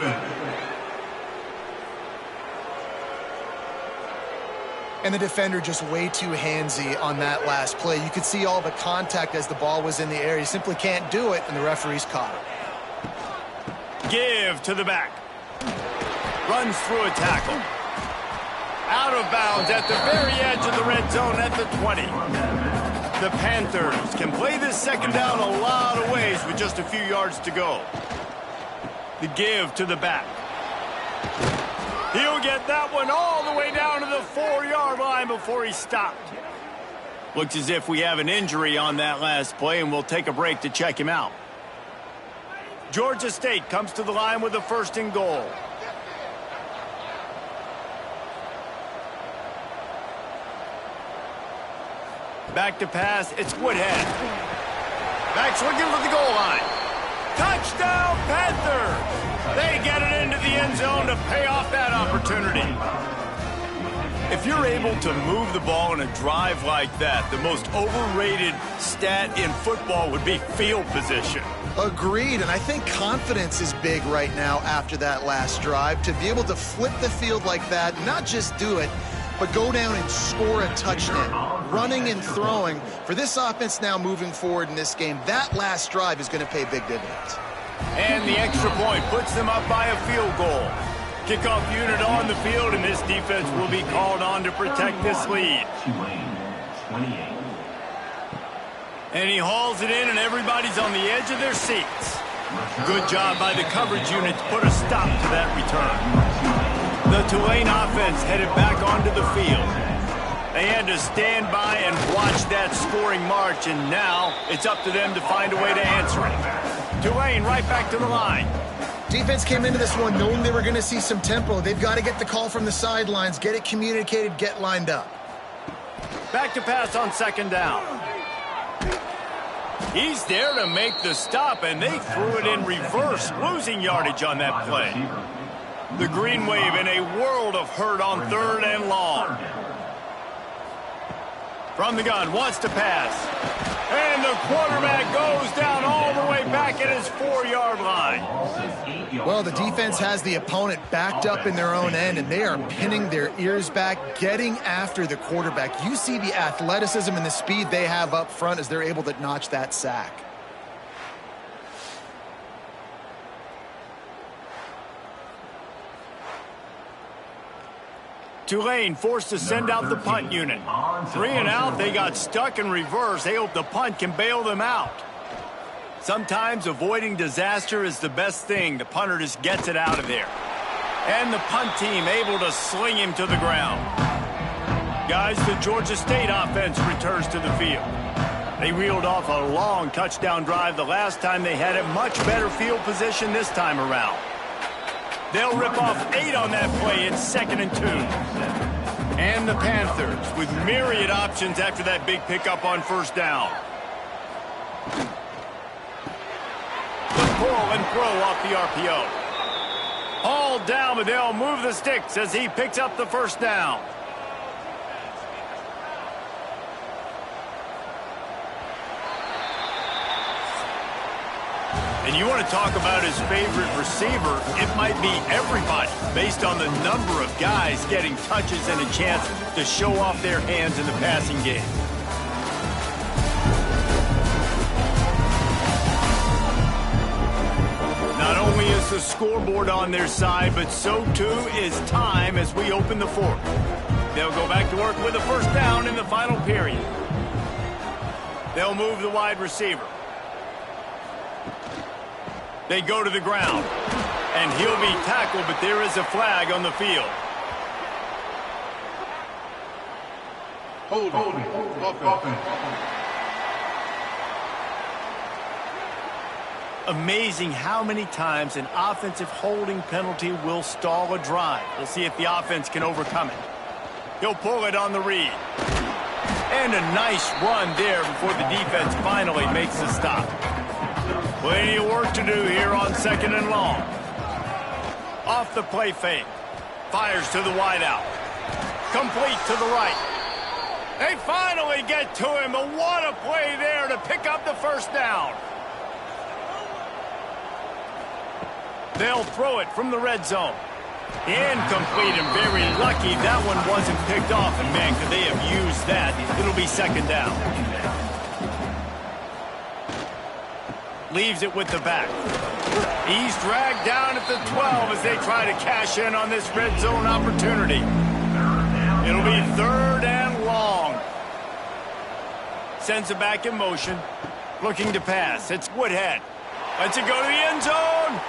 And the defender just way too handsy on that last play. You could see all the contact as the ball was in the air. You simply can't do it, and the referee's caught it. Give to the back. Runs through a tackle. Out of bounds at the very edge of the red zone at the 20. The Panthers can play this second down a lot of ways with just a few yards to go. The give to the back. He'll get that one all the way down to the 4-yard line before he stopped. Looks as if we have an injury on that last play, and we'll take a break to check him out. Georgia State comes to the line with a 1st and goal. Back to pass, it's Woodhead. Back's looking for the goal line. Touchdown, They get it into the end zone to pay off that opportunity. If you're able to move the ball in a drive like that, the most overrated stat in football would be field position. Agreed, and I think confidence is big right now after that last drive. To be able to flip the field like that, not just do it, but go down and score a touchdown. Running and throwing. For this offense now moving forward in this game, that last drive is going to pay big dividends. And the extra point puts them up by a field goal. Kickoff unit on the field, and this defense will be called on to protect this lead. Tulane, 28. And he hauls it in, and everybody's on the edge of their seats. Good job by the coverage unit to put a stop to that return. The Tulane offense headed back onto the field. They had to stand by and watch that scoring march, and now it's up to them to find a way to answer it. Tulane right back to the line. Defense came into this one knowing they were going to see some tempo. They've got to get the call from the sidelines, get it communicated, get lined up. Back to pass on second down. He's there to make the stop, and they threw it in reverse, losing yardage on that play. The Green Wave in a world of hurt on third and long. From the gun, wants to pass. And the quarterback goes down all the way back at his 4-yard line. Well, the defense has the opponent backed up in their own end, and they are pinning their ears back, getting after the quarterback. You see the athleticism and the speed they have up front as they're able to notch that sack. Tulane forced to send out the punt unit. 3 and out, they got stuck in reverse. They hope the punt can bail them out. Sometimes avoiding disaster is the best thing. The punter just gets it out of there. And the punt team able to sling him to the ground. Guys, the Georgia State offense returns to the field. They reeled off a long touchdown drive the last time they had it. Much better field position this time around. They'll rip off 8 on that play in 2nd and 2. And the Panthers with myriad options after that big pickup on first down. The pull and throw off the RPO. Hauled down, but they'll move the sticks as he picks up the first down. And you want to talk about his favorite receiver, it might be everybody, based on the number of guys getting touches and a chance to show off their hands in the passing game. Not only is the scoreboard on their side, but so too is time as we open the fourth. They'll go back to work with a first down in the final period. They'll move the wide receiver. They go to the ground, and he'll be tackled, but there is a flag on the field. Holding. Offense. Amazing how many times an offensive holding penalty will stall a drive. We'll see if the offense can overcome it. He'll pull it on the read. And a nice run there before the defense finally makes the stop. Plenty of work to do here on 2nd and long. Off the play fake. Fires to the wideout. Complete to the right. They finally get to him, but what a play there to pick up the first down. They'll throw it from the red zone. Incomplete, and very lucky that one wasn't picked off. And man, could they have used that. It'll be 2nd down. Leaves it with the back. He's dragged down at the 12 as they try to cash in on this red zone opportunity. It'll be 3rd and long. Sends it back in motion. Looking to pass. It's Woodhead. Lets it go to the end zone.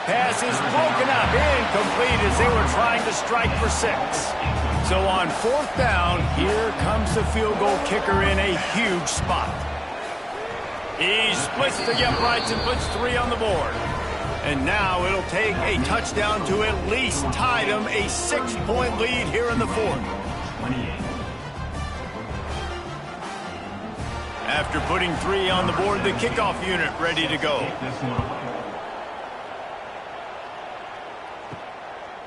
Pass is broken up. Incomplete as they were trying to strike for 6. So on 4th down, here comes the field goal kicker in a huge spot. He splits the uprights and puts 3 on the board. And now it'll take a touchdown to at least tie them a 6-point lead here in the 4th. After putting 3 on the board, the kickoff unit ready to go.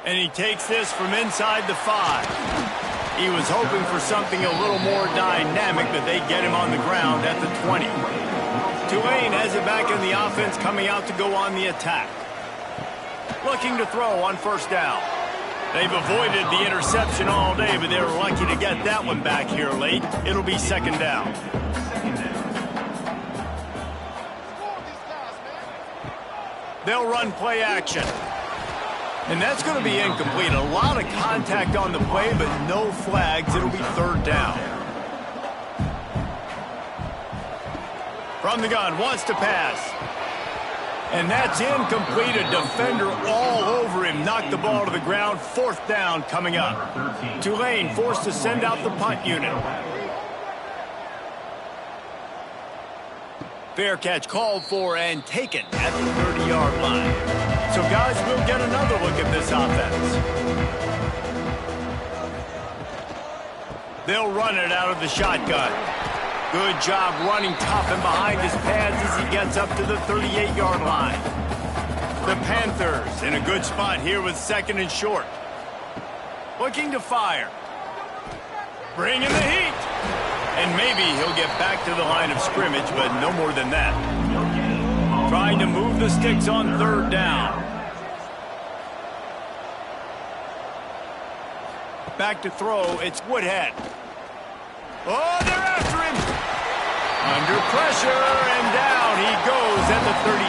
And he takes this from inside the 5. He was hoping for something a little more dynamic, but they get him on the ground at the 20. Tulane has it back in the offense, coming out to go on the attack. Looking to throw on first down. They've avoided the interception all day, but they were lucky to get that one back here late. It'll be second down. They'll run play action. And that's going to be incomplete. A lot of contact on the play, but no flags. It'll be third down. From the gun, wants to pass. And that's incomplete. A defender all over him. Knocked the ball to the ground. Fourth down coming up. Tulane forced to send out the punt unit. Fair catch called for and taken at the 30-yard line. So, guys, we'll get another look at this offense. They'll run it out of the shotgun. Good job running tough and behind his pads as he gets up to the 38-yard line. The Panthers in a good spot here with second and short. Looking to fire. Bringing the heat. And maybe he'll get back to the line of scrimmage, but no more than that. Trying to move the sticks on third down. Back to throw, it's Woodhead. Oh, they're after him! Under pressure, and down he goes at the 33.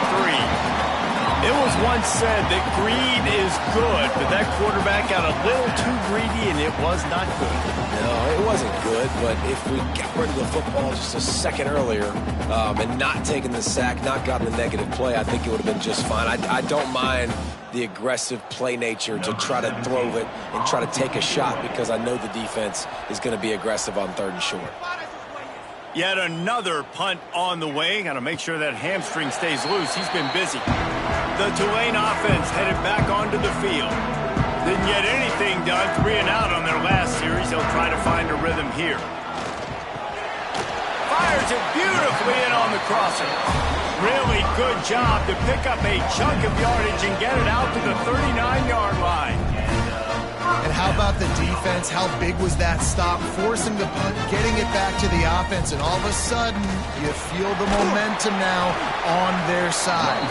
It was once said that greed is good, but that quarterback got a little too greedy, and it was not good. No, it wasn't good, but if we got rid of the football just a second earlier and not taking the sack, not gotten the negative play, I think it would have been just fine. I don't mind the aggressive play nature to try to throw it and try to take a shot because I know the defense is going to be aggressive on third and short. Yet another punt on the way. Got to make sure that hamstring stays loose. He's been busy. The Tulane offense headed back onto the field. Didn't get anything done. 3 and out on their last series. They'll try to find a rhythm here. Fires it beautifully in on the crosser. Really good job to pick up a chunk of yardage and get it out to the 39-yard line. And how about the defense? How big was that stop? Forcing the punt, getting it back to the offense, and all of a sudden, you feel the momentum now on their side.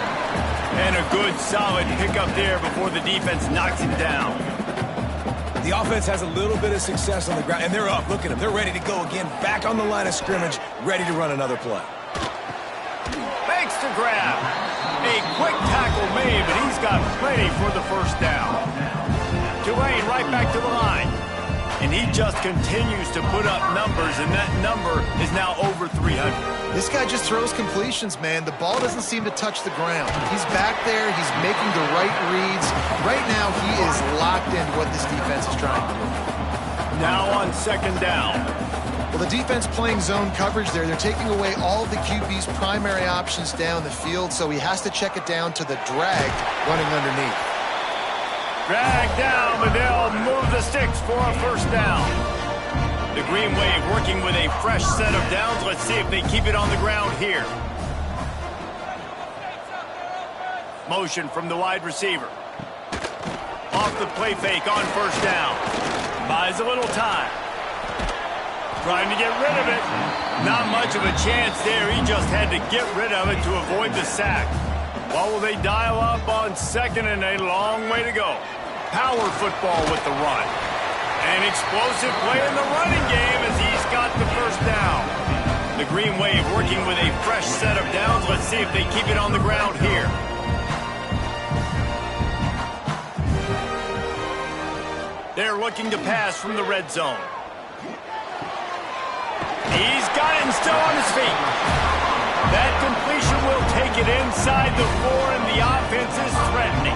And a good, solid pickup there before the defense knocks him down. The offense has a little bit of success on the ground, and they're up. Look at them. They're ready to go again, back on the line of scrimmage, ready to run another play. Fakes to grab. A quick tackle made, but he's got plenty for the first down. Tulane right back to the line. And he just continues to put up numbers, and that number is now over 300. This guy just throws completions, man. The ball doesn't seem to touch the ground. He's back there. He's making the right reads. Right now, he is locked into what this defense is trying to do. Now on second down. Well, the defense playing zone coverage there. They're taking away all of the QB's primary options down the field, so he has to check it down to the drag running underneath. Drag down, but they'll move the sticks for a first down. The Green Wave working with a fresh set of downs. Let's see if they keep it on the ground here. Motion from the wide receiver. Off the play fake on first down. Buys a little time. Trying to get rid of it. Not much of a chance there. He just had to get rid of it to avoid the sack. What will they dial up on second, and a long way to go. Power football with the run. An explosive play in the running game as he's got the first down. The Green Wave working with a fresh set of downs. Let's see if they keep it on the ground here. They're looking to pass from the red zone. He's got him still on his feet. That completion will take it inside the 4, and the offense is threatening.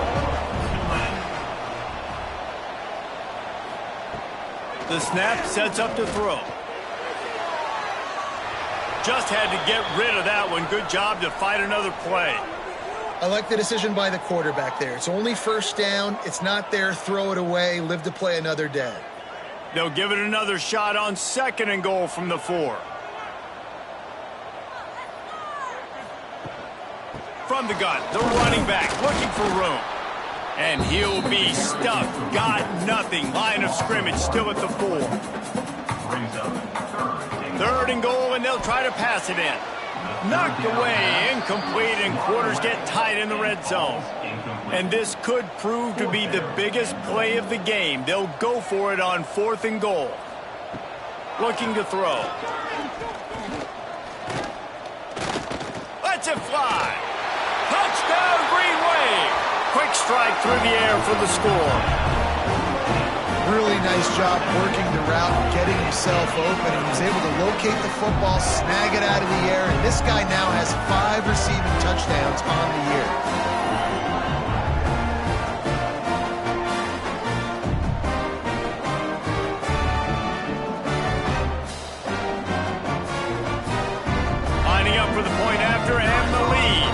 The snap sets up to throw. Just had to get rid of that one. Good job to fight another play. I like the decision by the quarterback there. It's only first down. It's not there. Throw it away. Live to play another day. They'll give it another shot on second and goal from the 4. From the gun, the running back looking for room. And he'll be stuck. Got nothing. Line of scrimmage still at the 4. Third and goal, and they'll try to pass it in. Knocked away, incomplete, and quarters get tight in the red zone. And this could prove to be the biggest play of the game. They'll go for it on 4th and goal. Looking to throw. Lets it fly. Touchdown, Green Wave. Quick strike through the air for the score. Really nice job working the route and getting himself open. He was able to locate the football, snag it out of the air, and this guy now has 5 receiving touchdowns on the year. Lining up for the point after and the lead.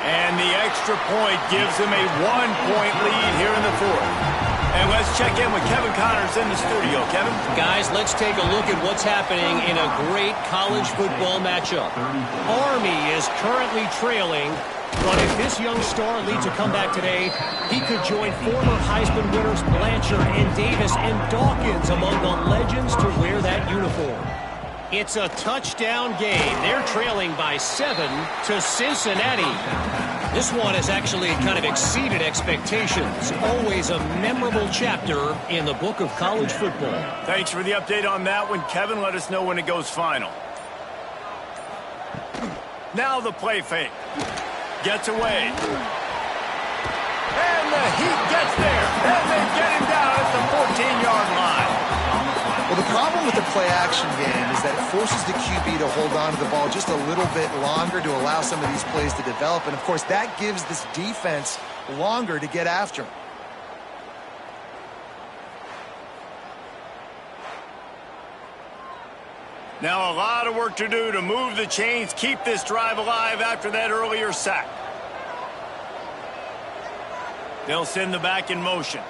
And the extra point gives them a 1-point lead here in the 4th. And let's check in with Kevin Connors in the studio. Kevin? Guys, let's take a look at what's happening in a great college football matchup. Army is currently trailing, but if this young star leads a comeback today, he could join former Heisman winners Blanchard and Davis and Dawkins among the legends to wear that uniform. It's a touchdown game. They're trailing by 7 to Cincinnati. This one has actually kind of exceeded expectations. Always a memorable chapter in the book of college football. Thanks for the update on that one, Kevin. Let us know when it goes final. Now the play fake. Gets away. And the Heat gets there. And they get him down at the 14-yard line. Well, the problem with the play-action game is that it forces the QB to hold on to the ball just a little bit longer to allow some of these plays to develop. And, of course, that gives this defense longer to get after him. Now a lot of work to do to move the chains, keep this drive alive after that earlier sack. They'll send the back in motion.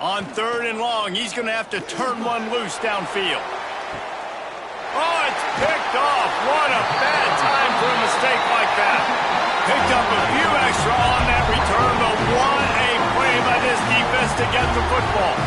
On 3rd and long, he's going to have to turn one loose downfield. Oh, it's picked off. What a bad time for a mistake like that. Picked up a few extra on that return, but what a play by this defense to get the football.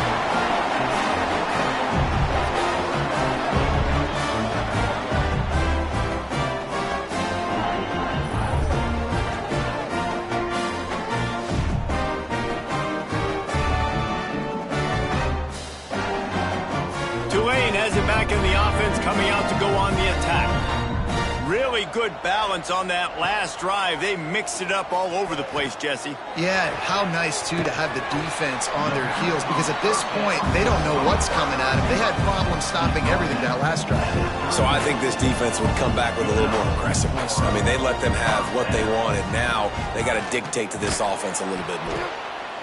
Tulane has it back in the offense, coming out to go on the attack. Really good balance on that last drive. They mixed it up all over the place, Jesse. Yeah, how nice, too, to have the defense on their heels, because at this point, they don't know what's coming at them. They had problems stopping everything that last drive. So I think this defense would come back with a little more aggressiveness. I mean, they let them have what they wanted. Now they got to dictate to this offense a little bit more.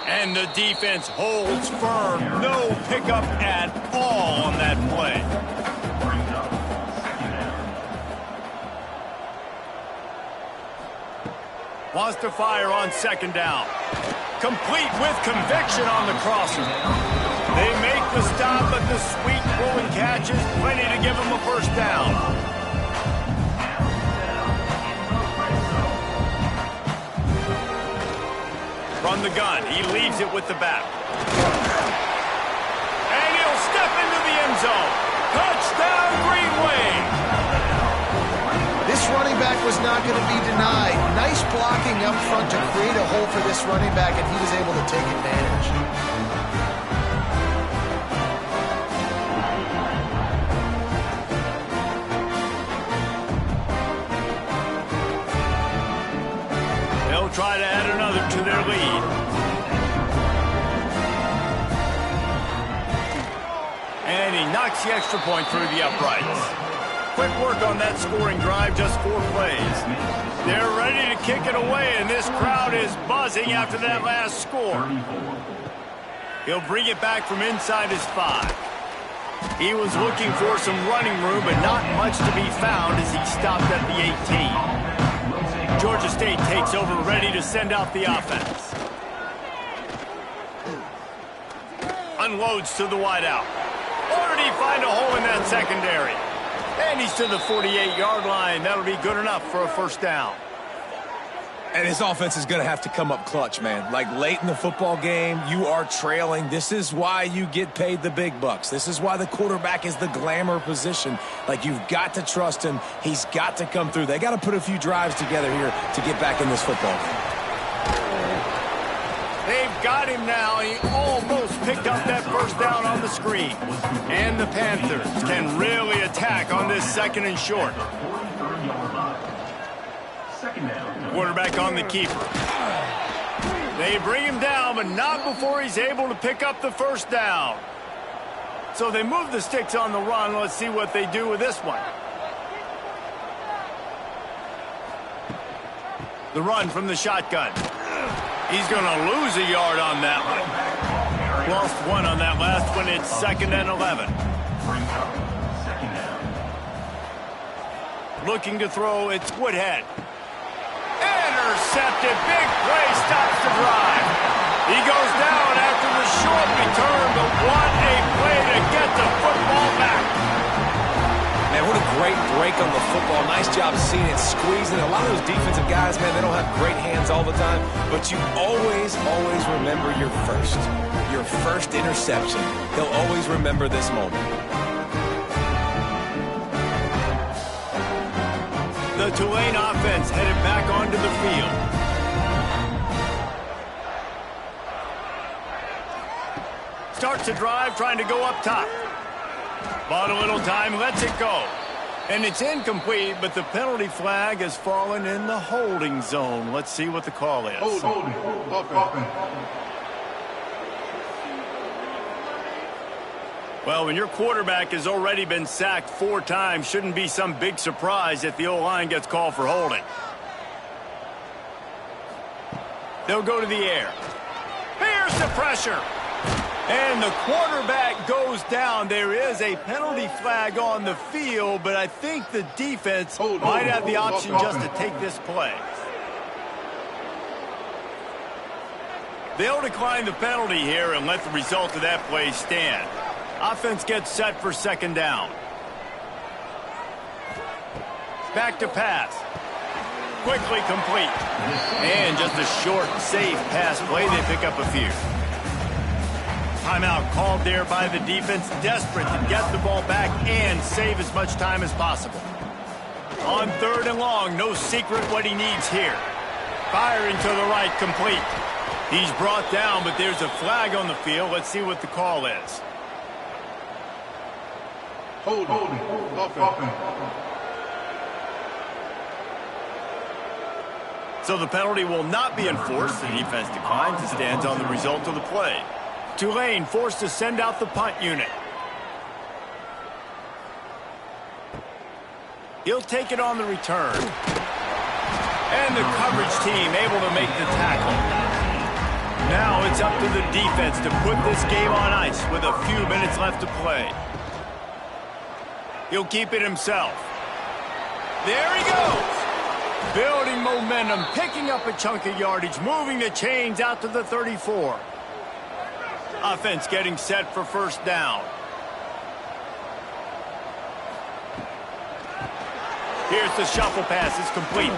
And the defense holds firm. No pickup at all on that play. Wants to fire on 2nd down. Complete with conviction on the crosser. They make the stop, but the sweet pulling catch is plenty to give them a 1st down. From the gun, he leaves it with the back. And he'll step into the end zone. Touchdown, Green Wave. This running back was not going to be denied. Nice blocking up front to create a hole for this running back, and he was able to take advantage. They'll try to add another to their lead. And he knocks the extra point through the uprights. Quick work on that scoring drive, just 4 plays. They're ready to kick it away, and this crowd is buzzing after that last score. He'll bring it back from inside his 5. He was looking for some running room, but not much to be found as he stopped at the 18. Georgia State takes over, ready to send out the offense. Unloads to the wideout. Already find a hole in that secondary. And he's to the 48-yard line. That'll be good enough for a 1st down. And his offense is going to have to come up clutch, man. Like late in the football game, you are trailing. This is why you get paid the big bucks. This is why the quarterback is the glamour position. Like, you've got to trust him. He's got to come through. They got to put a few drives together here to get back in this football game. They've got him now. He almost picked up that first down on the screen. And the Panthers can really attack on this 2nd and short. Quarterback on the keeper. They bring him down, but not before he's able to pick up the first down. So they move the sticks on the run. Let's see what they do with this one. The run from the shotgun. He's going to lose a yard on that one. Lost 1 on that last one. It's 2nd and 11. Looking to throw, it's Woodhead. Intercepted. Big play stops the drive. He goes down after the short return, but what a play to get the football back. Man, what a great break on the football. Nice job seeing it, squeezing. A lot of those defensive guys, man, they don't have great hands all the time, but you always remember your first interception. He'll always remember this moment. The Tulane offense headed back onto the field. Starts to drive, trying to go up top. Bought a little time, lets it go. And it's incomplete, but the penalty flag has fallen in the holding zone. Let's see what the call is. Holding. Offense. Well, when your quarterback has already been sacked 4 times, shouldn't be some big surprise if the O-line gets called for holding. They'll go to the air. Here's the pressure. And the quarterback goes down. There is a penalty flag on the field, but I think the defense might have the option just to take this play. They'll decline the penalty here and let the result of that play stand. Offense gets set for 2nd down. Back to pass. Quickly complete. And just a short, safe pass play. They pick up a few. Timeout called there by the defense, desperate to get the ball back and save as much time as possible. On 3rd and long, no secret what he needs here. Firing to the right, complete. He's brought down, but there's a flag on the field. Let's see what the call is. Holding. Offense. So the penalty will not be enforced. The defense declines and stands on the result of the play. Tulane forced to send out the punt unit. He'll take it on the return. And the coverage team able to make the tackle. Now it's up to the defense to put this game on ice with a few minutes left to play. He'll keep it himself. There he goes. Building momentum, picking up a chunk of yardage, moving the chains out to the 34. Offense getting set for 1st down. Here's the shuffle pass. It's complete.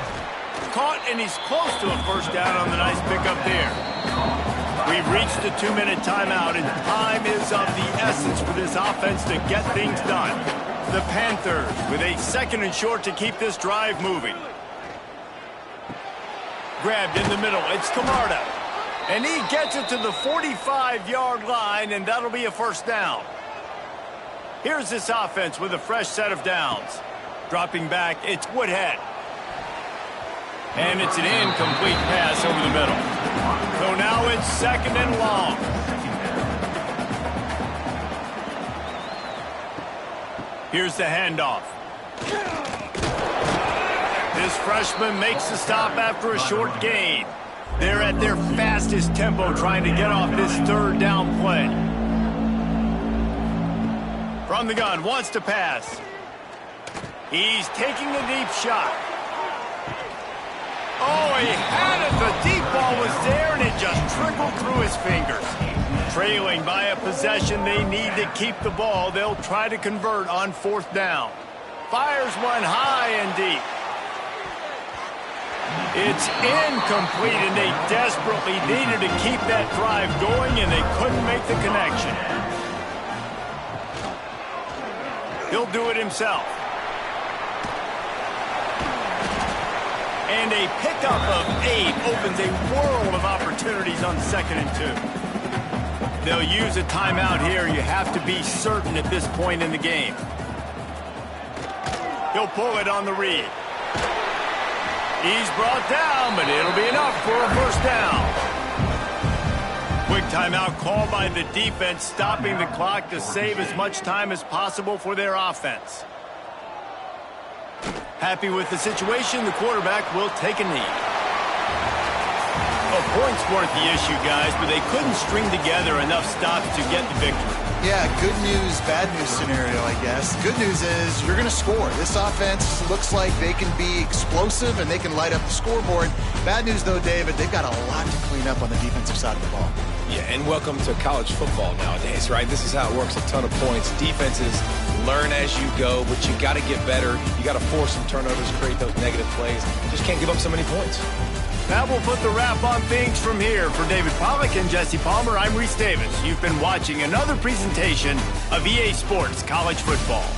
Caught, and he's close to a 1st down on the nice pickup there. We've reached the 2-minute timeout, and time is of the essence for this offense to get things done. The Panthers with a 2nd and short to keep this drive moving. Grabbed in the middle. It's Camarda. And he gets it to the 45-yard line, and that'll be a 1st down. Here's this offense with a fresh set of downs. Dropping back, it's Woodhead. And it's an incomplete pass over the middle. So now it's 2nd and long. Here's the handoff. This freshman makes the stop after a short gain. They're at their fastest tempo trying to get off this 3rd down play. From the gun, wants to pass. He's taking a deep shot. Oh, he had it. The deep ball was there, and it just trickled through his fingers. Trailing by a possession, they need to keep the ball. They'll try to convert on 4th down. Fires one high and deep. It's incomplete, and they desperately needed to keep that drive going, and they couldn't make the connection. He'll do it himself. And a pickup of 8 opens a world of opportunities on 2nd and 2. They'll use a timeout here. You have to be certain at this point in the game. He'll pull it on the read. He's brought down, but it'll be enough for a first down. Quick timeout called by the defense, stopping the clock to save as much time as possible for their offense. Happy with the situation, the quarterback will take a knee. A points weren't the issue, guys, but they couldn't string together enough stops to get the victory. Yeah, good news, bad news scenario, I guess. Good news is you're going to score. This offense looks like they can be explosive and they can light up the scoreboard. Bad news, though, David, they've got a lot to clean up on the defensive side of the ball. Yeah, and welcome to college football nowadays, right? This is how it works, a ton of points. Defenses learn as you go, but you got to get better. You got to force some turnovers, create those negative plays. Just can't give up so many points. That will put the wrap on things from here. For David Pollack and Jesse Palmer, I'm Reese Davis. You've been watching another presentation of EA Sports College Football.